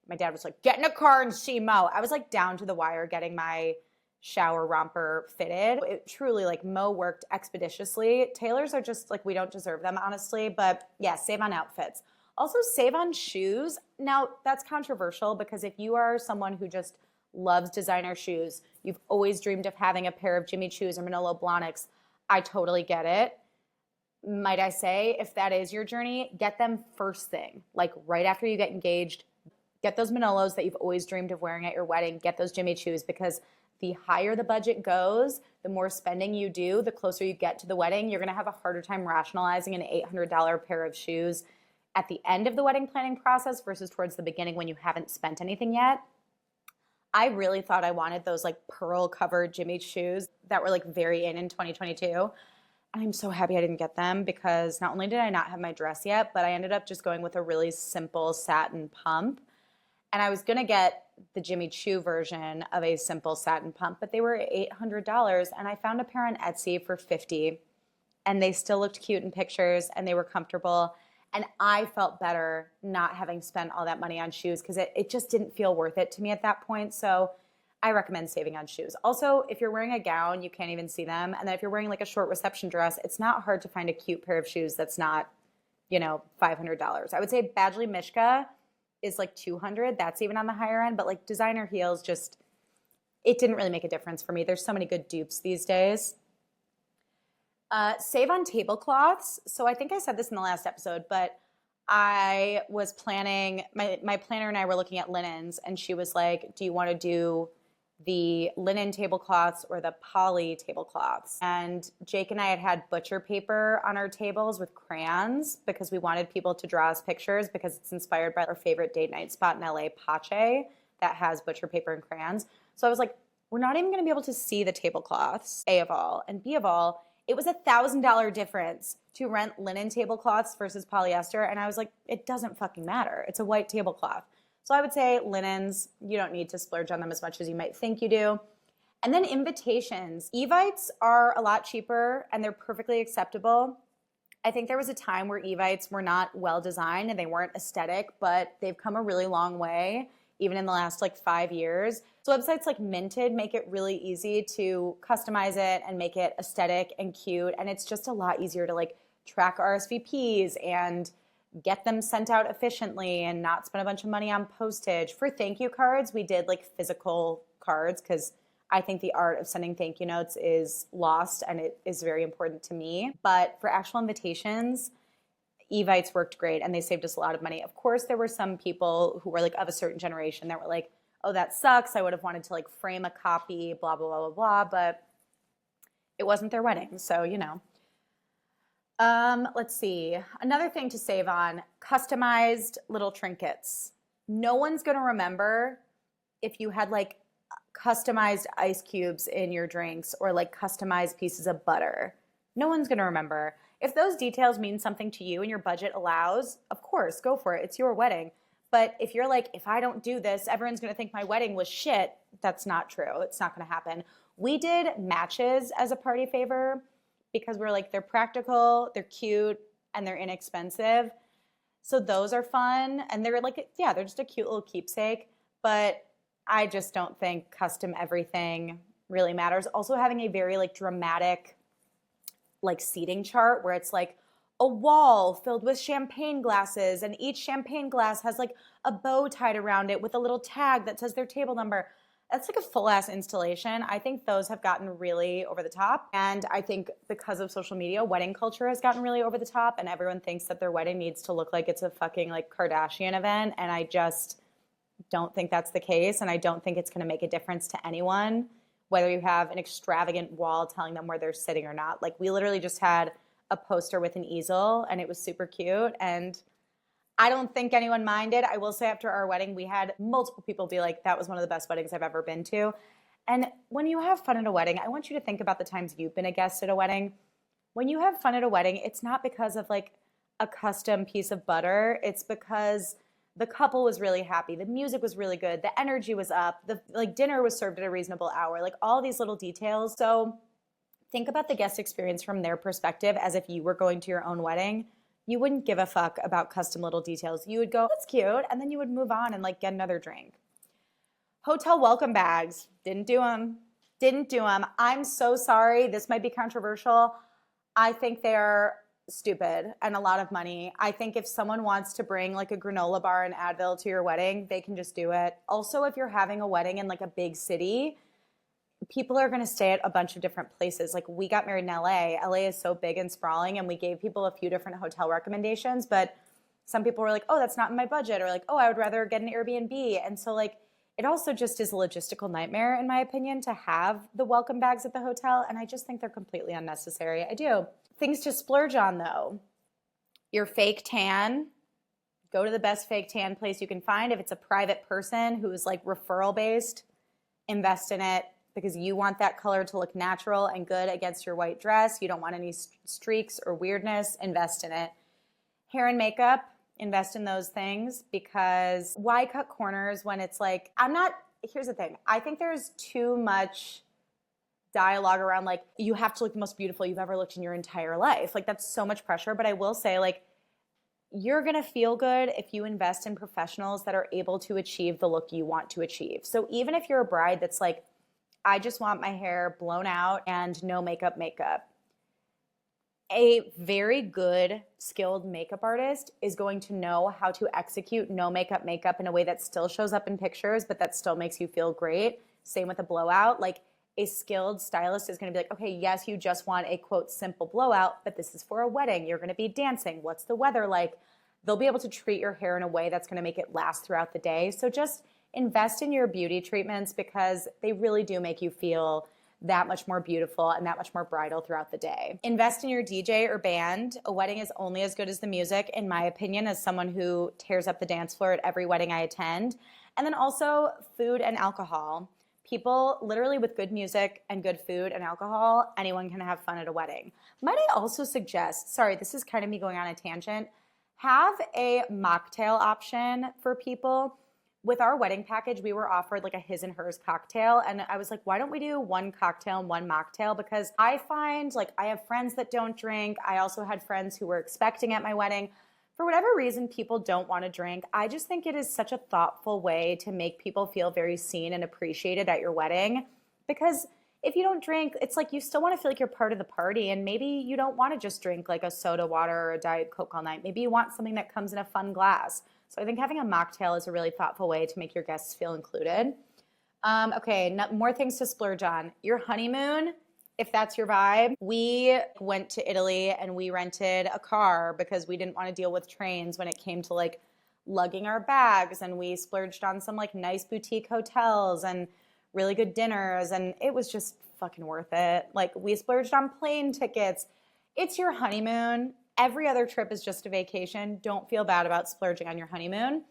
My dad was like, get in a car and see Mo. I was like down to the wire getting my shower romper fitted. It truly, like, Mo worked expeditiously. Tailors are just like, we don't deserve them, honestly. But yeah, save on outfits. Also save on shoes. Now that's controversial because if you are someone who just loves designer shoes, you've always dreamed of having a pair of Jimmy Choos or Manolo Blahniks, I totally get it. Might I say, if that is your journey, get them first thing, like right after you get engaged. Get those Manolos that you've always dreamed of wearing at your wedding. Get those Jimmy Choos, because the higher the budget goes, the more spending you do, the closer you get to the wedding. You're going to have a harder time rationalizing an $800 pair of shoes at the end of the wedding planning process versus towards the beginning when you haven't spent anything yet. I really thought I wanted those like pearl covered Jimmy Choos that were like very in 2022. And I'm so happy I didn't get them, because not only did I not have my dress yet, but I ended up just going with a really simple satin pump. And I was going to get the Jimmy Choo version of a simple satin pump, but they were $800, and I found a pair on Etsy for $50, and they still looked cute in pictures, and they were comfortable, and I felt better not having spent all that money on shoes because it just didn't feel worth it to me at that point. So I recommend saving on shoes. Also, if you're wearing a gown, you can't even see them, and then if you're wearing like a short reception dress, it's not hard to find a cute pair of shoes that's not, $500. I would say Badgley Mishka is like $200. That's even on the higher end. But like designer heels, just, it didn't really make a difference for me. There's so many good dupes these days. Save on tablecloths. So I think I said this in the last episode, but I was planning, my planner and I were looking at linens, and she was like, do you want to do the linen tablecloths or the poly tablecloths. And Jake and I had butcher paper on our tables with crayons because we wanted people to draw us pictures because it's inspired by our favorite date night spot in LA, Pache, that has butcher paper and crayons. So I was like, we're not even going to be able to see the tablecloths, A of all. And B of all, it was $1,000 difference to rent linen tablecloths versus polyester. And I was like, it doesn't fucking matter. It's a white tablecloth. So I would say linens, you don't need to splurge on them as much as you might think you do. And then invitations. Evites are a lot cheaper and they're perfectly acceptable. I think there was a time where Evites were not well designed and they weren't aesthetic, but they've come a really long way, even in the last like 5 years. So websites like Minted make it really easy to customize it and make it aesthetic and cute. And it's just a lot easier to like track RSVPs and get them sent out efficiently and not spend a bunch of money on postage. For thank you cards, we did like physical cards because I think the art of sending thank you notes is lost and it is very important to me. But for actual invitations, Evites worked great and they saved us a lot of money. Of course, there were some people who were like of a certain generation that were like, oh, that sucks. I would have wanted to like frame a copy, blah, blah, blah, blah, blah. But it wasn't their wedding. So, you know. Let's see. Another thing to save on, customized little trinkets. No one's going to remember if you had like customized ice cubes in your drinks or like customized pieces of butter. No one's going to remember. If those details mean something to you and your budget allows, of course, go for it. It's your wedding. But if you're like, if I don't do this, everyone's going to think my wedding was shit. That's not true. It's not going to happen. We did matches as a party favor because we're like, they're practical, they're cute, and they're inexpensive. So those are fun. And they're like, yeah, they're just a cute little keepsake. But I just don't think custom everything really matters. Also having a very like dramatic like seating chart where it's like a wall filled with champagne glasses and each champagne glass has like a bow tied around it with a little tag that says their table number. That's like a full ass installation. I think those have gotten really over the top. And I think because of social media, wedding culture has gotten really over the top and everyone thinks that their wedding needs to look like it's a fucking like Kardashian event. And I just don't think that's the case. And I don't think it's going to make a difference to anyone, whether you have an extravagant wall telling them where they're sitting or not. Like we literally just had a poster with an easel and it was super cute. And I don't think anyone minded. I will say after our wedding, we had multiple people be like, that was one of the best weddings I've ever been to. And when you have fun at a wedding, I want you to think about the times you've been a guest at a wedding. When you have fun at a wedding, it's not because of like a custom piece of butter. It's because the couple was really happy. The music was really good. The energy was up. The like dinner was served at a reasonable hour. Like all these little details. So think about the guest experience from their perspective as if you were going to your own wedding. You wouldn't give a fuck about custom little details. You would go, that's cute, and then you would move on and like get another drink. Hotel welcome bags, didn't do them. Didn't do them. I'm so sorry. This might be controversial. I think they're stupid and a lot of money. I think if someone wants to bring like a granola bar and Advil to your wedding, they can just do it. Also, if you're having a wedding in like a big city, people are going to stay at a bunch of different places. Like we got married in LA. LA is so big and sprawling and we gave people a few different hotel recommendations, but some people were like, oh, that's not in my budget, or like, oh, I would rather get an Airbnb. And so like, it also just is a logistical nightmare, in my opinion, to have the welcome bags at the hotel. And I just think they're completely unnecessary. I do. Things to splurge on though. Your fake tan. Go to the best fake tan place you can find. If it's a private person who's like referral based, invest in it. Because you want that color to look natural and good against your white dress. You don't want any streaks or weirdness. Invest in it. Hair and makeup, invest in those things because why cut corners when it's like, here's the thing. I think there's too much dialogue around like, you have to look the most beautiful you've ever looked in your entire life. Like that's so much pressure. But I will say like, you're going to feel good if you invest in professionals that are able to achieve the look you want to achieve. So even if you're a bride that's like, I just want my hair blown out and no makeup. A very good skilled makeup artist is going to know how to execute no makeup in a way that still shows up in pictures, but that still makes you feel great. Same with a blowout. Like a skilled stylist is going to be like, okay, yes, you just want a quote simple blowout, but this is for a wedding. You're going to be dancing. What's the weather like? They'll be able to treat your hair in a way that's going to make it last throughout the day. So just invest in your beauty treatments because they really do make you feel that much more beautiful and that much more bridal throughout the day. Invest in your DJ or band. A wedding is only as good as the music, in my opinion, as someone who tears up the dance floor at every wedding I attend. And then also food and alcohol. People literally with good music and good food and alcohol, anyone can have fun at a wedding. Might I also suggest, sorry, this is kind of me going on a tangent, have a mocktail option for people. With our wedding package, we were offered like a his and hers cocktail. And I was like, why don't we do one cocktail and one mocktail? Because I find like I have friends that don't drink. I also had friends who were expecting at my wedding. For whatever reason, people don't want to drink. I just think it is such a thoughtful way to make people feel very seen and appreciated at your wedding. Because if you don't drink, it's like you still want to feel like you're part of the party. And maybe you don't want to just drink like a soda water or a Diet Coke all night. Maybe you want something that comes in a fun glass. So I think having a mocktail is a really thoughtful way to make your guests feel included. Okay, more things to splurge on. Your honeymoon, if that's your vibe. We went to Italy and we rented a car because we didn't want to deal with trains when it came to like lugging our bags, and we splurged on some like nice boutique hotels and really good dinners, and it was just fucking worth it. Like we splurged on plane tickets. It's your honeymoon. Every other trip is just a vacation. Don't feel bad about splurging on your honeymoon.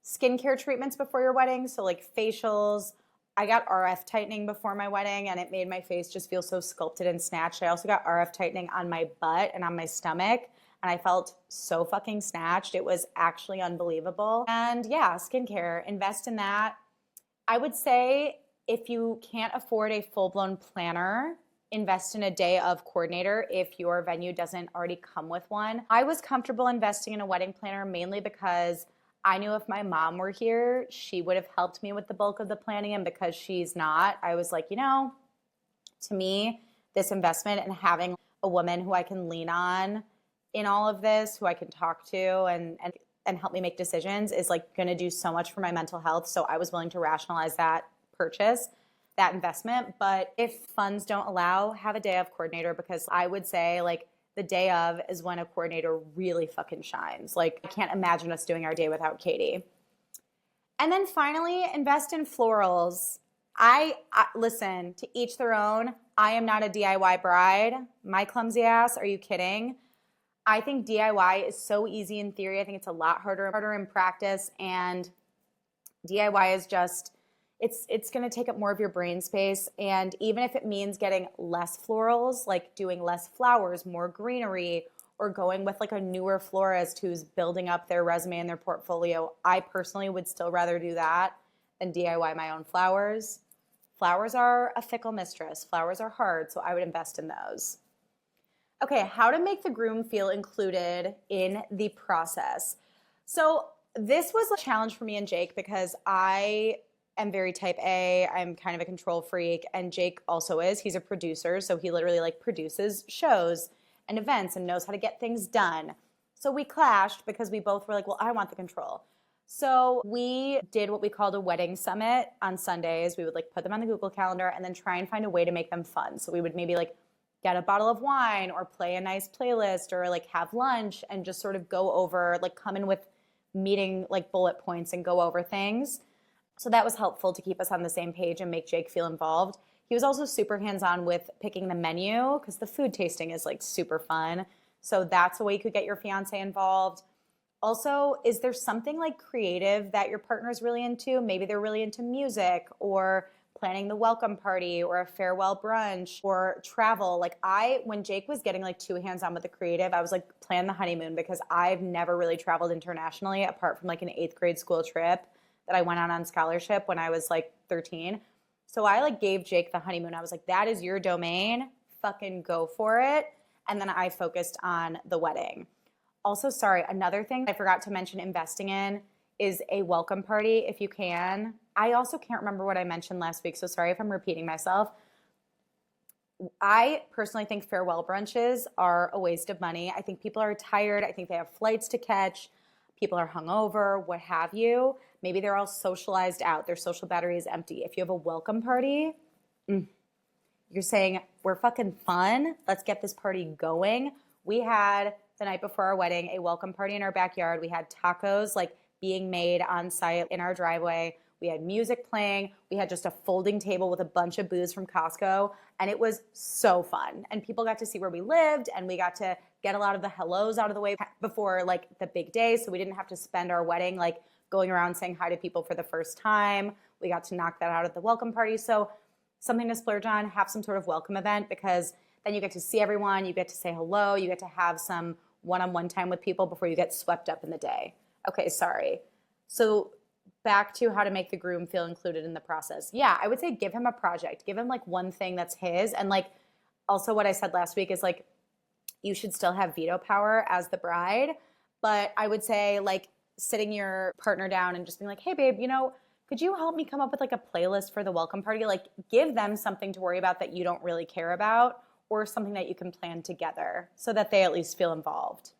Skincare treatments before your wedding, so like facials. I got RF tightening before my wedding and it made my face just feel so sculpted and snatched. I also got RF tightening on my butt and on my stomach, and I felt so fucking snatched. It was actually unbelievable. And yeah, skincare, invest in that. I would say if you can't afford a full-blown planner, invest in a day of coordinator if your venue doesn't already come with one. I was comfortable investing in a wedding planner mainly because I knew if my mom were here, she would have helped me with the bulk of the planning, and because she's not, I was like, to me, this investment and having a woman who I can lean on in all of this, who I can talk to and help me make decisions is like going to do so much for my mental health. So I was willing to rationalize that purchase, that investment. But if funds don't allow, have a day of coordinator, because I would say like the day of is when a coordinator really fucking shines. Like I can't imagine us doing our day without Katie. And then finally, invest in florals. I listen, to each their own. I am not a DIY bride. My clumsy ass, are you kidding? I think DIY is so easy in theory. I think it's a lot harder in practice. And DIY is just, it's going to take up more of your brain space. And even if it means getting less florals, like doing less flowers, more greenery, or going with like a newer florist who's building up their resume and their portfolio, I personally would still rather do that than DIY my own flowers. Flowers are a fickle mistress. Flowers are hard, so I would invest in those. Okay, how to make the groom feel included in the process. So this was a challenge for me and Jake because I am very type A. I'm kind of a control freak, and Jake also is. He's a producer, so he literally like produces shows and events and knows how to get things done. So we clashed because we both were like, well, I want the control. So we did what we called a wedding summit on Sundays. We would like put them on the Google Calendar and then try and find a way to make them fun. So we would maybe like get a bottle of wine or play a nice playlist or like have lunch and just sort of go over, like come in with meeting like bullet points and go over things. So that was helpful to keep us on the same page and make Jake feel involved. He was also super hands-on with picking the menu because the food tasting is like super fun. So that's a way you could get your fiance involved. Also, is there something like creative that your partner is really into? Maybe they're really into music or planning the welcome party or a farewell brunch or travel. Like when Jake was getting like too hands-on with the creative, I was like, plan the honeymoon, because I've never really traveled internationally apart from like an 8th grade school trip that I went on scholarship when I was like 13. So I like gave Jake the honeymoon. I was like, that is your domain. Fucking go for it. And then I focused on the wedding. Also, sorry, another thing I forgot to mention investing in is a welcome party if you can. I also can't remember what I mentioned last week, so sorry if I'm repeating myself. I personally think farewell brunches are a waste of money. I think people are tired. I think they have flights to catch. People are hungover, what have you. Maybe they're all socialized out. Their social battery is empty. If you have a welcome party, you're saying, we're fucking fun. Let's get this party going. We had, the night before our wedding, a welcome party in our backyard. We had tacos like being made on site in our driveway. We had music playing. We had just a folding table with a bunch of booze from Costco. And it was so fun. And people got to see where we lived, and we got to get a lot of the hellos out of the way before like the big day. So we didn't have to spend our wedding like going around saying hi to people for the first time. We got to knock that out at the welcome party. So something to splurge on, have some sort of welcome event, because then you get to see everyone, you get to say hello, you get to have some one-on-one time with people before you get swept up in the day. Okay, sorry. So back to how to make the groom feel included in the process. Yeah, I would say give him a project. Give him like one thing that's his. And like also what I said last week is like you should still have veto power as the bride. But I would say like sitting your partner down and just being like, hey babe, you know, could you help me come up with like a playlist for the welcome party? Like give them something to worry about that you don't really care about, or something that you can plan together so that they at least feel involved.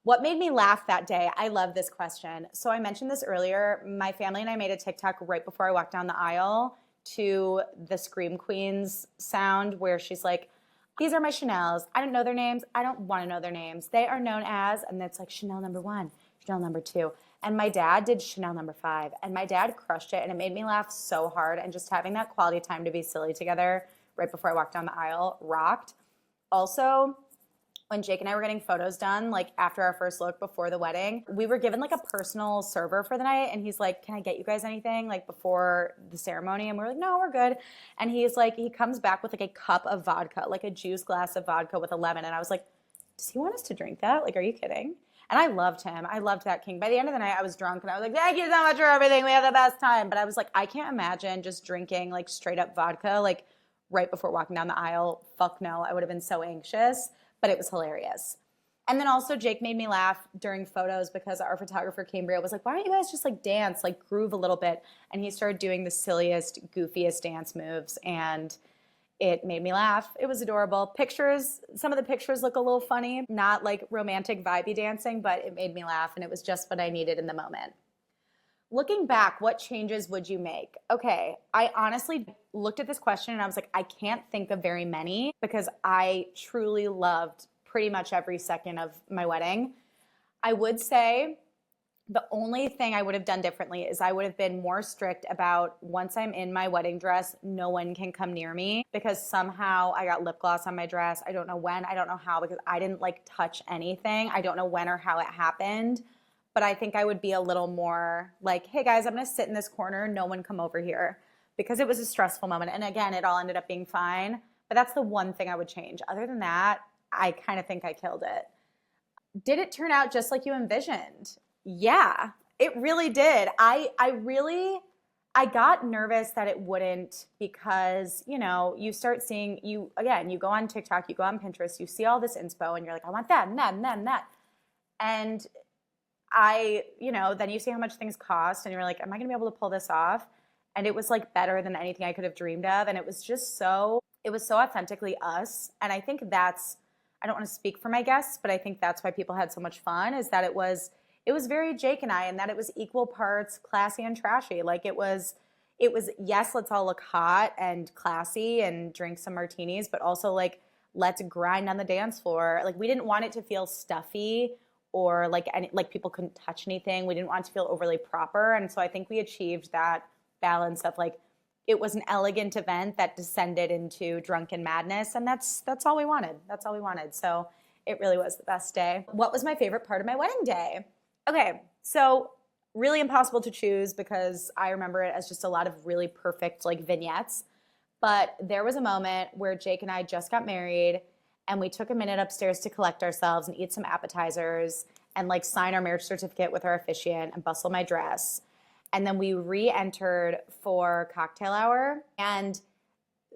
What made me laugh that day? I love this question. So I mentioned this earlier. My family and I made a TikTok right before I walked down the aisle to the Scream Queens sound where she's like, these are my Chanels. I don't know their names. I don't want to know their names. They are known as, and it's like Chanel number 1, Chanel number 2. And my dad did Chanel number 5. And my dad crushed it. And it made me laugh so hard. And just having that quality time to be silly together right before I walked down the aisle rocked. Also, when Jake and I were getting photos done, like after our first look before the wedding, we were given like a personal server for the night. And he's like, can I get you guys anything like before the ceremony? And we're like, no, we're good. And he's like, he comes back with like a cup of vodka, like a juice glass of vodka with a lemon. And I was like, does he want us to drink that? Like, are you kidding? And I loved him. I loved that king. By the end of the night, I was drunk and I was like, thank you so much for everything. We had the best time. But I was like, I can't imagine just drinking like straight up vodka, like right before walking down the aisle. Fuck no. I would have been so anxious, but it was hilarious. And then also Jake made me laugh during photos because our photographer, Cambria, was like, why don't you guys just like dance, like groove a little bit? And he started doing the silliest, goofiest dance moves. And it made me laugh. It was adorable. Pictures, some of the pictures look a little funny, not like romantic vibey dancing, but it made me laugh and it was just what I needed in the moment. Looking back, what changes would you make? Okay, I honestly looked at this question and I was like, I can't think of very many because I truly loved pretty much every second of my wedding. I would say the only thing I would have done differently is I would have been more strict about once I'm in my wedding dress, no one can come near me because somehow I got lip gloss on my dress. I don't know when, I don't know how, because I didn't like touch anything. I don't know when or how it happened, but I think I would be a little more like, hey guys, I'm going to sit in this corner. No one come over here, because it was a stressful moment. And again, it all ended up being fine, but that's the one thing I would change. Other than that, I kind of think I killed it. Did it turn out just like you envisioned? Yeah, it really did. I got nervous that it wouldn't because, you know, you start seeing, you go on TikTok, you go on Pinterest, you see all this inspo and you're like, I want that and that and that and that. And then you see how much things cost and you're like, am I going to be able to pull this off? And it was like better than anything I could have dreamed of. And it was so authentically us. And I think I don't want to speak for my guests, but I think that's why people had so much fun, is that it was very Jake and I, and that it was equal parts classy and trashy. Like it was, yes, let's all look hot and classy and drink some martinis, but also like, let's grind on the dance floor. Like we didn't want it to feel stuffy or like people couldn't touch anything. We didn't want it to feel overly proper. And so I think we achieved that balance of like, it was an elegant event that descended into drunken madness. And that's all we wanted. That's all we wanted. So it really was the best day. What was my favorite part of my wedding day? Okay, so really impossible to choose because I remember it as just a lot of really perfect like vignettes. But there was a moment where Jake and I just got married and we took a minute upstairs to collect ourselves and eat some appetizers and like sign our marriage certificate with our officiant and bustle my dress. And then we re-entered for cocktail hour and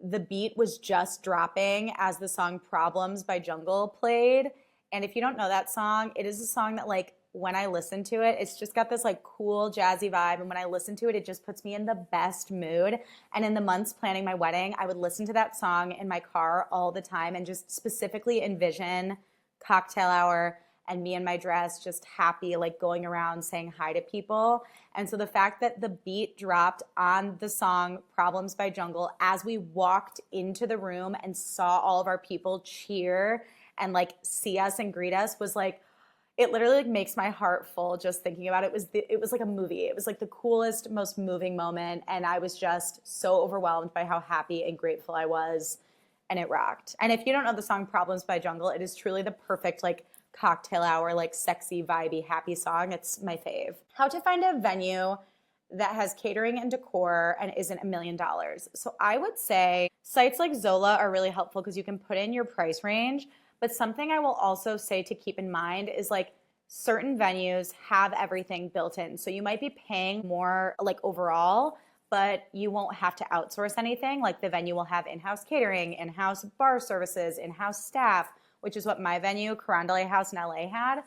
the beat was just dropping as the song Problems by Jungle played. And if you don't know that song, it is a song that like when I listen to it, it's just got this like cool jazzy vibe. And when I listen to it, it just puts me in the best mood. And in the months planning my wedding, I would listen to that song in my car all the time and just specifically envision cocktail hour and me in my dress just happy, like going around saying hi to people. And so the fact that the beat dropped on the song Problems by Jungle as we walked into the room and saw all of our people cheer and like see us and greet us was like, It literally like makes my heart full just thinking about it. It was like a movie. It was like the coolest, most moving moment, and I was just so overwhelmed by how happy and grateful I was, and it rocked. And if you don't know the song Problems by Jungle, it is truly the perfect like cocktail hour, like sexy, vibey, happy song. It's my fave. How to find a venue that has catering and decor and isn't $1 million. So I would say sites like Zola are really helpful because you can put in your price range. But something I will also say to keep in mind is like certain venues have everything built in. So you might be paying more like overall, but you won't have to outsource anything. Like the venue will have in-house catering, in-house bar services, in-house staff, which is what my venue, Carondelet House in LA, had.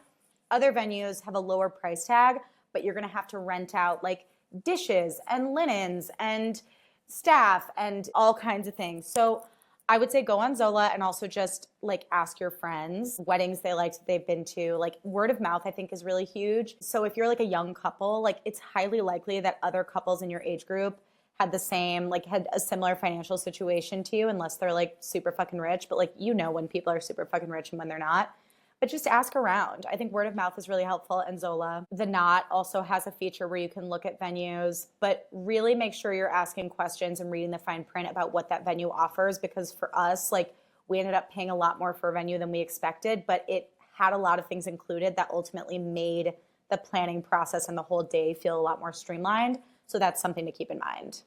Other venues have a lower price tag, but you're gonna have to rent out like dishes and linens and staff and all kinds of things. So I would say go on Zola and also just like ask your friends weddings they liked they've been to. Like word of mouth I think is really huge. So if you're like a young couple, like it's highly likely that other couples in your age group had the same, like had a similar financial situation to you, unless they're like super fucking rich. But like, you know, when people are super fucking rich and when they're not. But just ask around. I think word of mouth is really helpful. And Zola, The Knot also has a feature where you can look at venues, but really make sure you're asking questions and reading the fine print about what that venue offers. Because for us, like we ended up paying a lot more for a venue than we expected, but it had a lot of things included that ultimately made the planning process and the whole day feel a lot more streamlined. So that's something to keep in mind.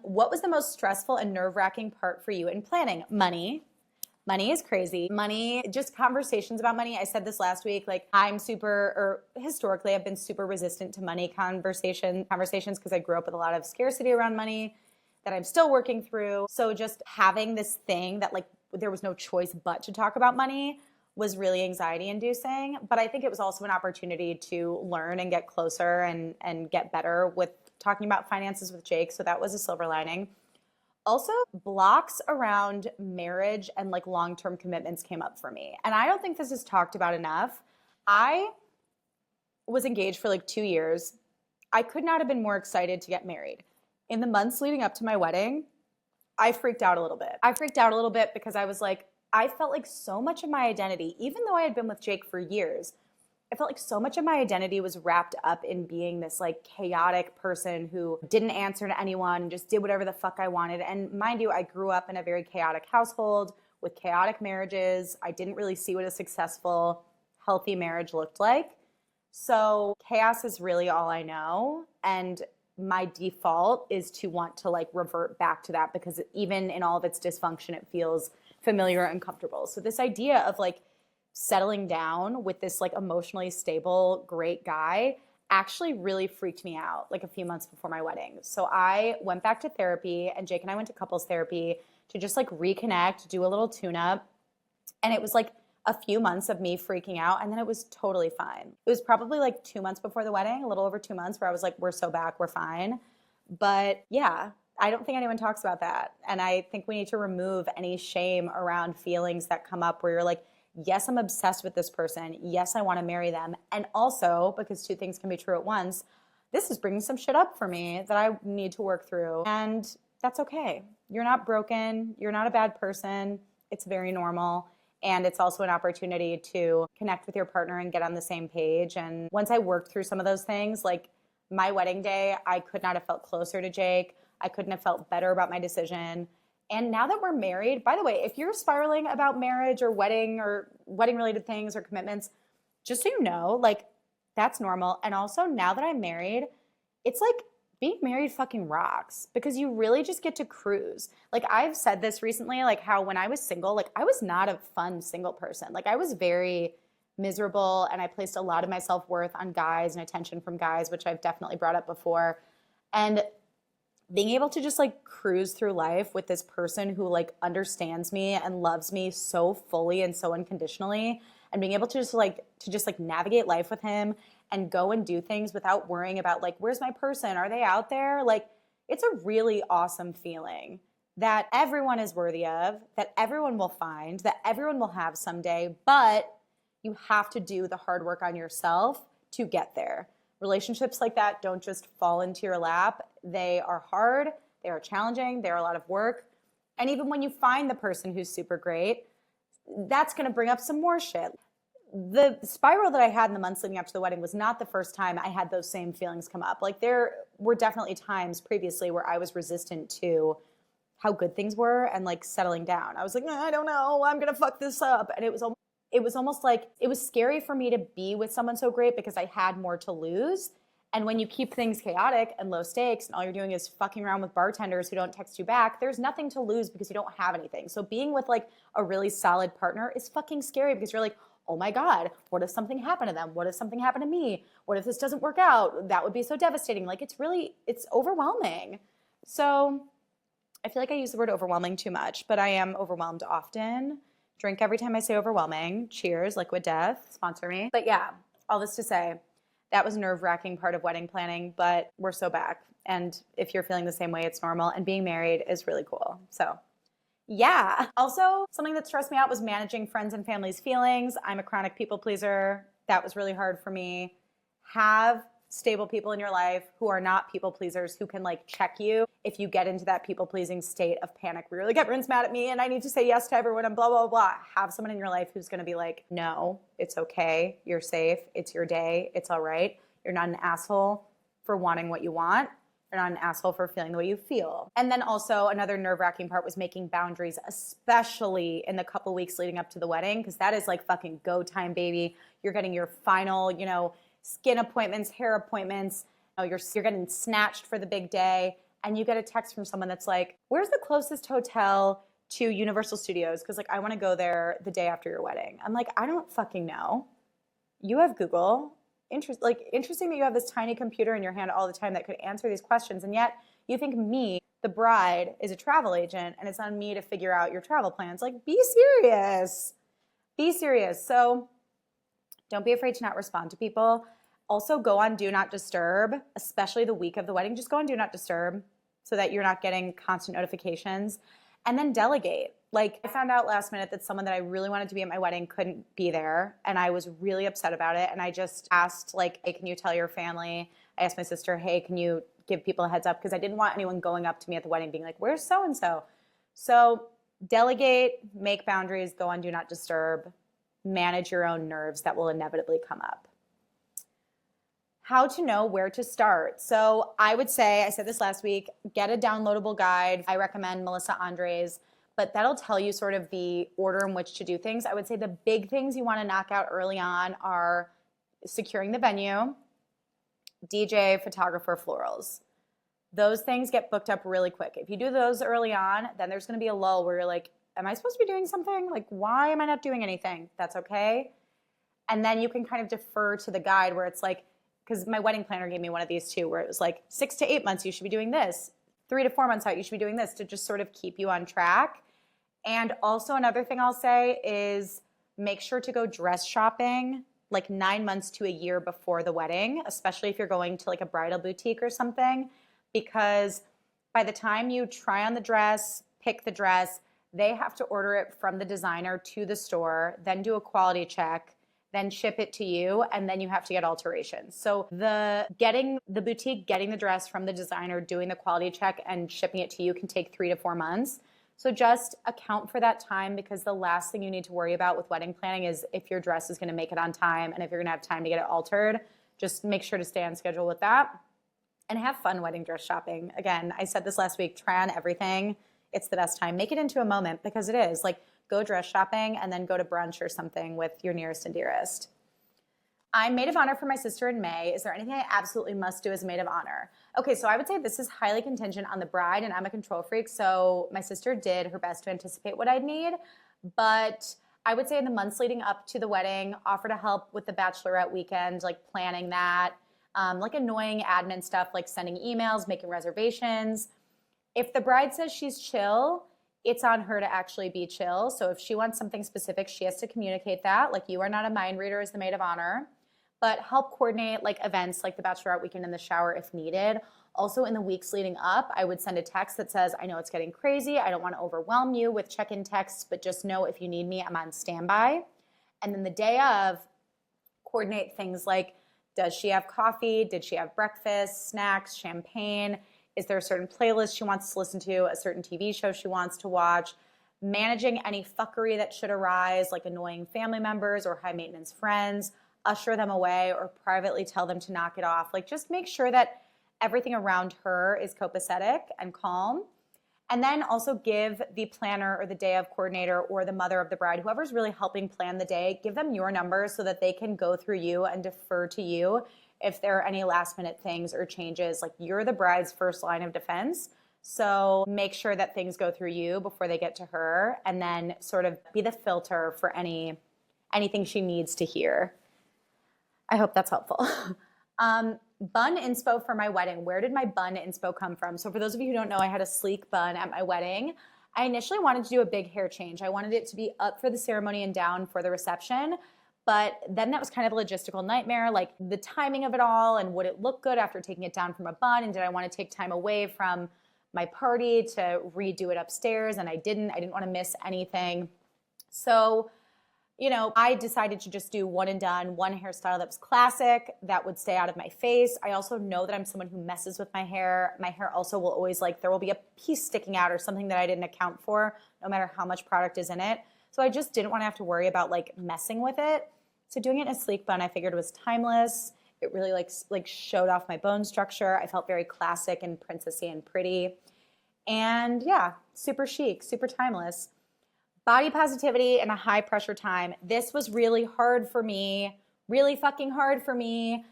What was the most stressful and nerve-wracking part for you in planning? Money. Money is crazy. Money, just conversations about money. I said this last week, like historically, I've been super resistant to money conversations because I grew up with a lot of scarcity around money that I'm still working through. So just having this thing that like there was no choice but to talk about money was really anxiety inducing. But I think it was also an opportunity to learn and get closer and get better with talking about finances with Jake. So that was a silver lining. Also, blocks around marriage and like long-term commitments came up for me. And I don't think this is talked about enough. I was engaged for like 2 years. I could not have been more excited to get married. In the months leading up to my wedding, I freaked out a little bit. I freaked out a little bit because I was like, I felt like so much of my identity, even though I had been with Jake for years, I felt like so much of my identity was wrapped up in being this like chaotic person who didn't answer to anyone and just did whatever the fuck I wanted. And mind you, I grew up in a very chaotic household with chaotic marriages. I didn't really see what a successful, healthy marriage looked like. So chaos is really all I know. And my default is to want to like revert back to that because even in all of its dysfunction, it feels familiar and comfortable. So this idea of like settling down with this like emotionally stable, great guy actually really freaked me out like a few months before my wedding. So I went back to therapy and Jake and I went to couples therapy to just like reconnect, do a little tune up. And it was like a few months of me freaking out and then it was totally fine. It was probably like 2 months before the wedding, a little over 2 months where I was like, we're so back, we're fine. But yeah, I don't think anyone talks about that. And I think we need to remove any shame around feelings that come up where you're like, yes, I'm obsessed with this person. Yes, I want to marry them. And also, because two things can be true at once, this is bringing some shit up for me that I need to work through. And that's okay. You're not broken. You're not a bad person. It's very normal. And it's also an opportunity to connect with your partner and get on the same page. And once I worked through some of those things, like my wedding day, I could not have felt closer to Jake. I couldn't have felt better about my decision. And now that we're married, by the way, if you're spiraling about marriage or wedding related things or commitments, just so you know, like that's normal. And also now that I'm married, it's like being married fucking rocks because you really just get to cruise. Like I've said this recently, like how when I was single, like I was not a fun single person. Like I was very miserable and I placed a lot of my self-worth on guys and attention from guys, which I've definitely brought up before. And being able to just like cruise through life with this person who like understands me and loves me so fully and so unconditionally and being able to just navigate life with him and go and do things without worrying about like, where's my person? Are they out there? Like, it's a really awesome feeling that everyone is worthy of, that everyone will find, that everyone will have someday, but you have to do the hard work on yourself to get there. Relationships like that don't just fall into your lap. They are hard, they are challenging, they're a lot of work. And even when you find the person who's super great, that's gonna bring up some more shit. the spiral that I had in the months leading up to the wedding was not the first time I had those same feelings come up. Like there were definitely times previously where I was resistant to how good things were and like settling down. I was like, I don't know, I'm going to fuck this up. And it was almost like it was scary for me to be with someone so great because I had more to lose. And when you keep things chaotic and low stakes and all you're doing is fucking around with bartenders who don't text you back, there's nothing to lose because you don't have anything. So being with like a really solid partner is fucking scary because you're like, oh my God, what if something happened to them? What if something happened to me? What if this doesn't work out? That would be so devastating. Like it's overwhelming. So I feel like I use the word overwhelming too much, but I am overwhelmed often. Drink every time I say overwhelming. Cheers, Liquid Death, sponsor me. But yeah, all this to say, that was a nerve-wracking part of wedding planning, but we're so back. And if you're feeling the same way, it's normal. And being married is really cool. So yeah. Also, something that stressed me out was managing friends and family's feelings. I'm a chronic people pleaser. That was really hard for me. Have stable people in your life who are not people pleasers, who can like check you if you get into that people pleasing state of panic where you're like, everyone's mad at me and I need to say yes to everyone and blah, blah, blah. Have someone in your life who's going to be like, no, it's okay. You're safe. It's your day. It's all right. You're not an asshole for wanting what you want. You're not an asshole for feeling the way you feel. And then also another nerve-wracking part was making boundaries, especially in the couple weeks leading up to the wedding, because that is like fucking go time, baby. You're getting your final, skin appointments, hair appointments. You're getting snatched for the big day. And you get a text from someone that's like, where's the closest hotel to Universal Studios? Because like I want to go there the day after your wedding. I'm like, I don't fucking know. You have Google. Interesting that you have this tiny computer in your hand all the time that could answer these questions. And yet you think me, the bride, is a travel agent and it's on me to figure out your travel plans. Like, be serious. Be serious. So don't be afraid to not respond to people. Also, go on Do Not Disturb, especially the week of the wedding. Just go on Do Not Disturb so that you're not getting constant notifications. And then delegate. Like, I found out last minute that someone that I really wanted to be at my wedding couldn't be there, and I was really upset about it. And I just asked, like, hey, can you tell your family? I asked my sister, hey, can you give people a heads up? Because I didn't want anyone going up to me at the wedding being like, where's so-and-so? So delegate, make boundaries, go on Do Not Disturb, manage your own nerves that will inevitably come up. How to know where to start. So I would say, I said this last week, get a downloadable guide. I recommend Melissa Andre's, but that'll tell you sort of the order in which to do things. I would say the big things you want to knock out early on are securing the venue, DJ, photographer, florals. Those things get booked up really quick. If you do those early on, then there's going to be a lull where you're like, am I supposed to be doing something? Like, why am I not doing anything? That's okay. And then you can kind of defer to the guide where it's like, because my wedding planner gave me one of these too, where it was like 6 to 8 months, you should be doing this. 3 to 4 months out, you should be doing this, to just sort of keep you on track. And also another thing I'll say is make sure to go dress shopping like 9 months to a year before the wedding, especially if you're going to like a bridal boutique or something, because by the time you try on the dress, pick the dress, they have to order it from the designer to the store, then do a quality check, then ship it to you, and then you have to get alterations. So getting the boutique, getting the dress from the designer, doing the quality check, and shipping it to you can take 3 to 4 months. So just account for that time, because the last thing you need to worry about with wedding planning is if your dress is going to make it on time and if you're going to have time to get it altered. Just make sure to stay on schedule with that. And have fun wedding dress shopping. Again, I said this last week, try on everything. It's the best time. Make it into a moment, because it is. Like, go dress shopping and then go to brunch or something with your nearest and dearest. I'm maid of honor for my sister in May. Is there anything I absolutely must do as maid of honor? Okay, so I would say this is highly contingent on the bride, and I'm a control freak, so my sister did her best to anticipate what I'd need. But I would say in the months leading up to the wedding, offer to help with the bachelorette weekend, like planning that, like annoying admin stuff like sending emails, making reservations. If the bride says she's chill, it's on her to actually be chill. So if she wants something specific, she has to communicate that. Like, you are not a mind reader as the maid of honor, but help coordinate like events like the bachelorette weekend in the shower if needed. Also, in the weeks leading up, I would send a text that says, I know it's getting crazy. I don't want to overwhelm you with check-in texts, but just know if you need me, I'm on standby. And then the day of, coordinate things like, does she have coffee? Did she have breakfast, snacks, champagne? Is there a certain playlist she wants to listen to, a certain TV show she wants to watch? managing any fuckery that should arise, like annoying family members or high maintenance friends, usher them away or privately tell them to knock it off. Like just make sure that everything around her is copacetic and calm. And then also give the planner or the day of coordinator or the mother of the bride, whoever's really helping plan the day, give them your number so that they can go through you and defer to you if there are any last minute things or changes. Like you're the bride's first line of defense. So make sure that things go through you before they get to her, and then sort of be the filter for anything she needs to hear. I hope that's helpful. Bun inspo for my wedding. Where did my bun inspo come from? So for those of you who don't know, I had a sleek bun at my wedding. I initially wanted to do a big hair change. I wanted it to be up for the ceremony and down for the reception. But then that was kind of a logistical nightmare, like the timing of it all, and would it look good after taking it down from a bun? And did I want to take time away from my party to redo it upstairs? And I didn't want to miss anything. So I decided to just do one and done, one hairstyle that was classic, that would stay out of my face. I also know that I'm someone who messes with my hair. My hair also will always there will be a piece sticking out or something that I didn't account for, no matter how much product is in it. So I just didn't want to have to worry about messing with it. So doing it in a sleek bun, I figured was timeless. It really showed off my bone structure. I felt very classic and princessy and pretty. And yeah, super chic, super timeless. Body positivity in a high pressure time. This was really hard for me, really fucking hard for me.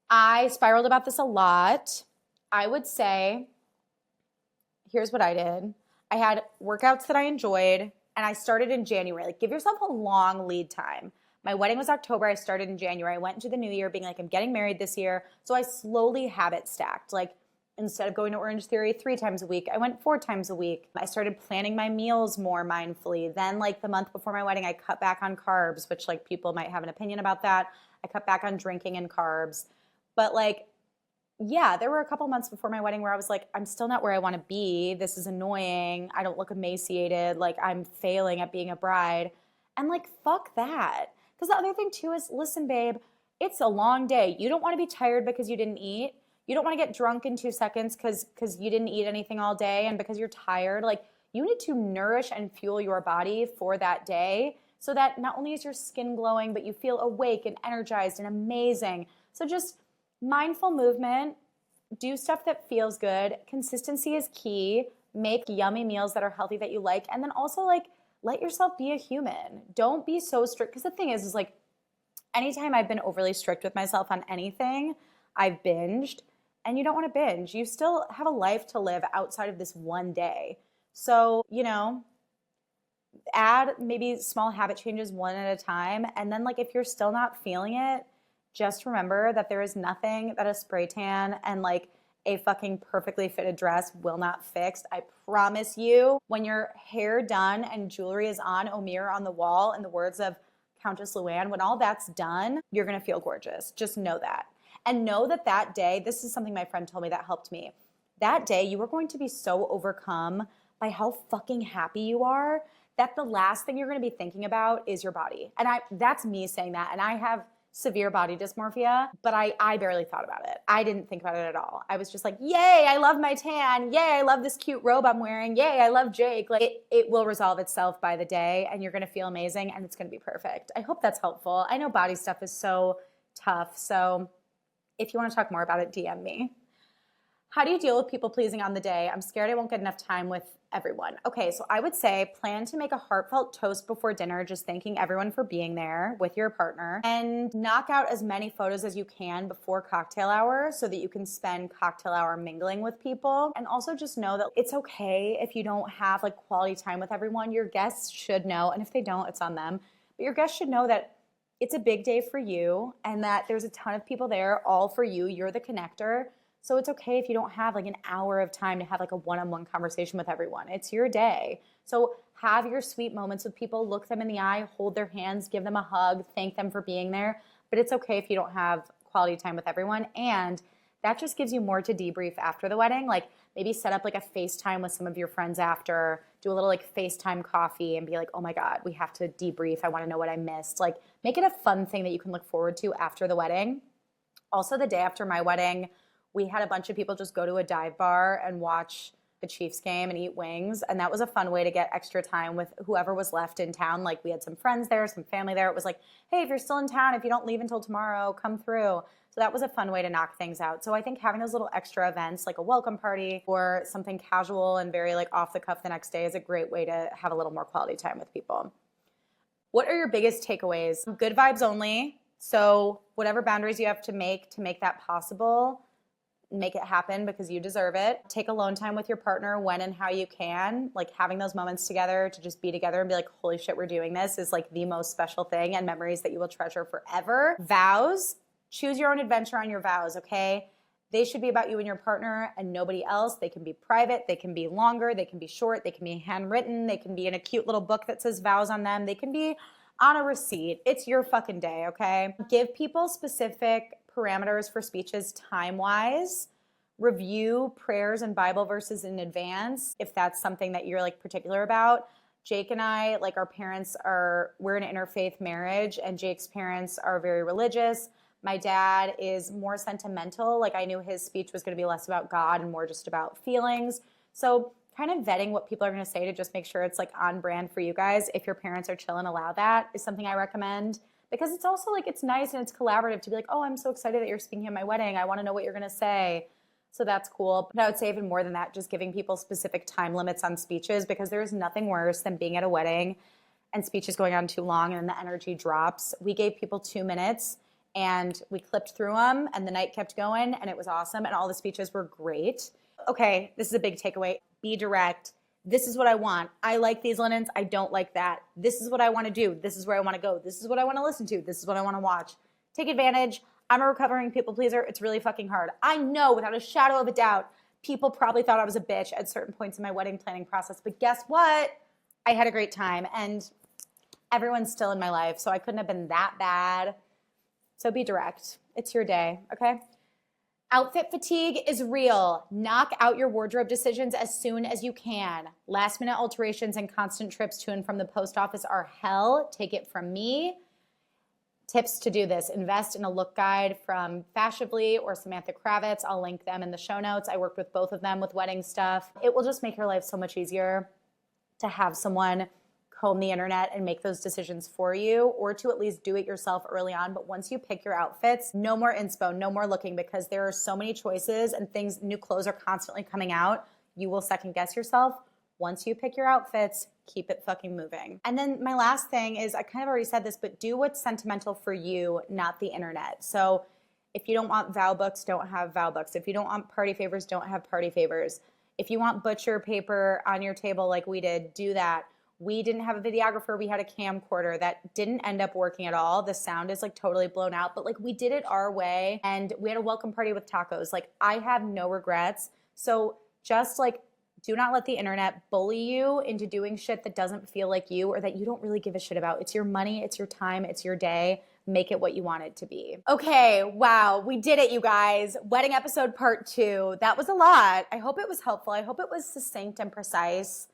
I spiraled about this a lot. I would say, here's what I did. I had workouts that I enjoyed, and I started in January. Give yourself a long lead time. My wedding was October. I started in January. I went into the new year being I'm getting married this year. So I slowly habit stacked. Instead of going to Orange Theory 3 times a week, I went 4 times a week. I started planning my meals more mindfully. Then the month before my wedding, I cut back on carbs, which people might have an opinion about that. I cut back on drinking and carbs. But yeah, there were a couple months before my wedding where I was I'm still not where I want to be. This is annoying. I don't look emaciated. I'm failing at being a bride. And fuck that. Because the other thing too is, listen, babe, it's a long day. You don't want to be tired because you didn't eat. You don't want to get drunk in 2 seconds because you didn't eat anything all day and because you're tired. You need to nourish and fuel your body for that day so that not only is your skin glowing, but you feel awake and energized and amazing. So just mindful movement, do stuff that feels good. Consistency is key. Make yummy meals that are healthy that you like. And then also let yourself be a human. Don't be so strict. Because the thing is anytime I've been overly strict with myself on anything, I've binged. And you don't want to binge. You still have a life to live outside of this one day. So, add maybe small habit changes one at a time. And then if you're still not feeling it, just remember that there is nothing that a spray tan and a fucking perfectly fitted dress will not fix. I promise you, when your hair done and jewelry is on, a mirror on the wall, in the words of Countess Luann, when all that's done, you're going to feel gorgeous. Just know that. And know that day, this is something my friend told me that helped me. That day, you are going to be so overcome by how fucking happy you are that the last thing you're going to be thinking about is your body. And that's me saying that. And I have severe body dysmorphia, but I barely thought about it. I didn't think about it at all. I was just yay, I love my tan. Yay, I love this cute robe I'm wearing. Yay, I love Jake. It will resolve itself by the day, and you're going to feel amazing, and it's going to be perfect. I hope that's helpful. I know body stuff is so tough, so if you want to talk more about it, DM me. How do you deal with people pleasing on the day? I'm scared I won't get enough time with everyone. Okay, so I would say plan to make a heartfelt toast before dinner, just thanking everyone for being there with your partner, and knock out as many photos as you can before cocktail hour so that you can spend cocktail hour mingling with people. And also just know that it's okay if you don't have quality time with everyone. Your guests should know, and if they don't, it's on them. But your guests should know that it's a big day for you and that there's a ton of people there all for you. You're the connector. So it's okay if you don't have an hour of time to have a one-on-one conversation with everyone. It's your day. So have your sweet moments with people, look them in the eye, hold their hands, give them a hug, thank them for being there. But it's okay if you don't have quality time with everyone. And that just gives you more to debrief after the wedding. Maybe set up a FaceTime with some of your friends after, do a little FaceTime coffee and be oh my God, we have to debrief. I want to know what I missed. Make it a fun thing that you can look forward to after the wedding. Also, the day after my wedding, we had a bunch of people just go to a dive bar and watch the Chiefs game and eat wings. And that was a fun way to get extra time with whoever was left in town. Like we had some friends there, some family there. It was like, hey, if you're still in town, if you don't leave until tomorrow, come through. So that was a fun way to knock things out. So I think having those little extra events like a welcome party or something casual and very like off the cuff the next day is a great way to have a little more quality time with people. What are your biggest takeaways? Good vibes only. So whatever boundaries you have to make that possible, make it happen because you deserve it. Take alone time with your partner when and how you can. Like having those moments together to just be together and be like, holy shit, we're doing this is like the most special thing and memories that you will treasure forever. Vows, choose your own adventure on your vows, okay? They should be about you and your partner and nobody else. They can be private, they can be longer, they can be short, they can be handwritten, they can be in a cute little book that says vows on them, they can be on a receipt. It's your fucking day, okay? Give people specific parameters for speeches time-wise. Review prayers and Bible verses in advance if that's something that you're like particular about. Jake and I, like our parents we're in an interfaith marriage and Jake's parents are very religious. My dad is more sentimental. Like I knew his speech was going to be less about God and more just about feelings. So kind of vetting what people are going to say to just make sure it's like on brand for you guys. If your parents are chill and allow that is something I recommend because it's also like, it's nice and it's collaborative to be like, oh, I'm so excited that you're speaking at my wedding. I want to know what you're going to say. So that's cool. But I would say even more than that, just giving people specific time limits on speeches because there is nothing worse than being at a wedding and speeches going on too long and then the energy drops. We gave people 2 minutes and we clipped through them and the night kept going and it was awesome and all the speeches were great. Okay, this is a big takeaway. Be direct. This is what I want. I like these linens. I don't like that. This is what I want to do. This is where I want to go. This is what I want to listen to. This is what I want to watch. Take advantage. I'm a recovering people pleaser. It's really fucking hard. I know without a shadow of a doubt, people probably thought I was a bitch at certain points in my wedding planning process. But guess what? I had a great time and everyone's still in my life. So I couldn't have been that bad. So be direct. It's your day, okay? Outfit fatigue is real. Knock out your wardrobe decisions as soon as you can. Last minute alterations and constant trips to and from the post office are hell. Take it from me. Tips to do this. Invest in a look guide from Fashionably or Samantha Kravitz. I'll link them in the show notes. I worked with both of them with wedding stuff. It will just make your life so much easier to have someone comb the internet and make those decisions for you or to at least do it yourself early on. But once you pick your outfits, no more inspo, no more looking because there are so many choices and things, new clothes are constantly coming out. You will second guess yourself. Once you pick your outfits, keep it fucking moving. And then my last thing is, I kind of already said this, but do what's sentimental for you, not the internet. So if you don't want vow books, don't have vow books. If you don't want party favors, don't have party favors. If you want butcher paper on your table like we did, do that. We didn't have a videographer. We had a camcorder that didn't end up working at all. The sound is like totally blown out, but like we did it our way and we had a welcome party with tacos. Like I have no regrets. So just like, do not let the internet bully you into doing shit that doesn't feel like you or that you don't really give a shit about. It's your money, it's your time, it's your day. Make it what you want it to be. Okay, wow, we did it, you guys. Wedding episode part 2. That was a lot. I hope it was helpful. I hope it was succinct and precise.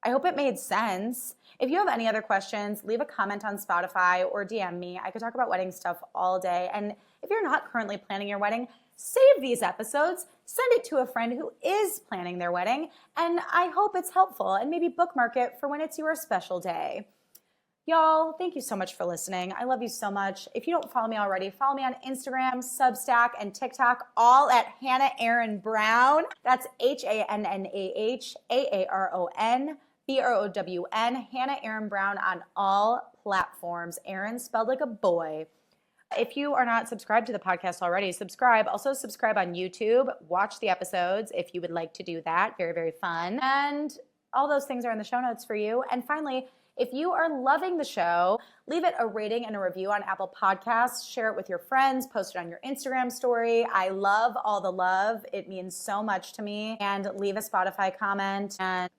I hope it made sense. If you have any other questions, leave a comment on Spotify or DM me. I could talk about wedding stuff all day. And if you're not currently planning your wedding, save these episodes, send it to a friend who is planning their wedding, and I hope it's helpful and maybe bookmark it for when it's your special day. Y'all, thank you so much for listening. I love you so much. If you don't follow me already, follow me on Instagram, Substack, and TikTok, all at Hannah Aaron Brown. That's HANNAHAARON. BROWN, Hannah Aaron Brown on all platforms. Aaron spelled like a boy. If you are not subscribed to the podcast already, subscribe. Also subscribe on YouTube. Watch the episodes if you would like to do that. Very, very fun. And all those things are in the show notes for you. And finally, if you are loving the show, leave it a rating and a review on Apple Podcasts. Share it with your friends. Post it on your Instagram story. I love all the love. It means so much to me. And leave a Spotify comment. And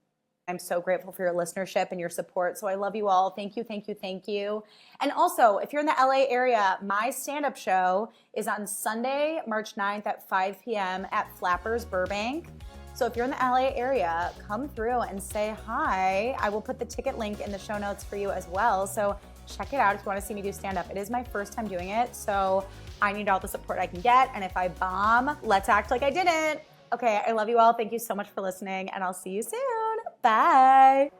I'm so grateful for your listenership and your support. So I love you all. Thank you, thank you, thank you. And also, if you're in the LA area, my stand-up show is on Sunday, March 9th at 5 p.m. at Flappers Burbank. So if you're in the LA area, come through and say hi. I will put the ticket link in the show notes for you as well. So check it out if you want to see me do stand-up. It is my first time doing it, so I need all the support I can get. And if I bomb, let's act like I didn't. Okay, I love you all. Thank you so much for listening, and I'll see you soon. Bye.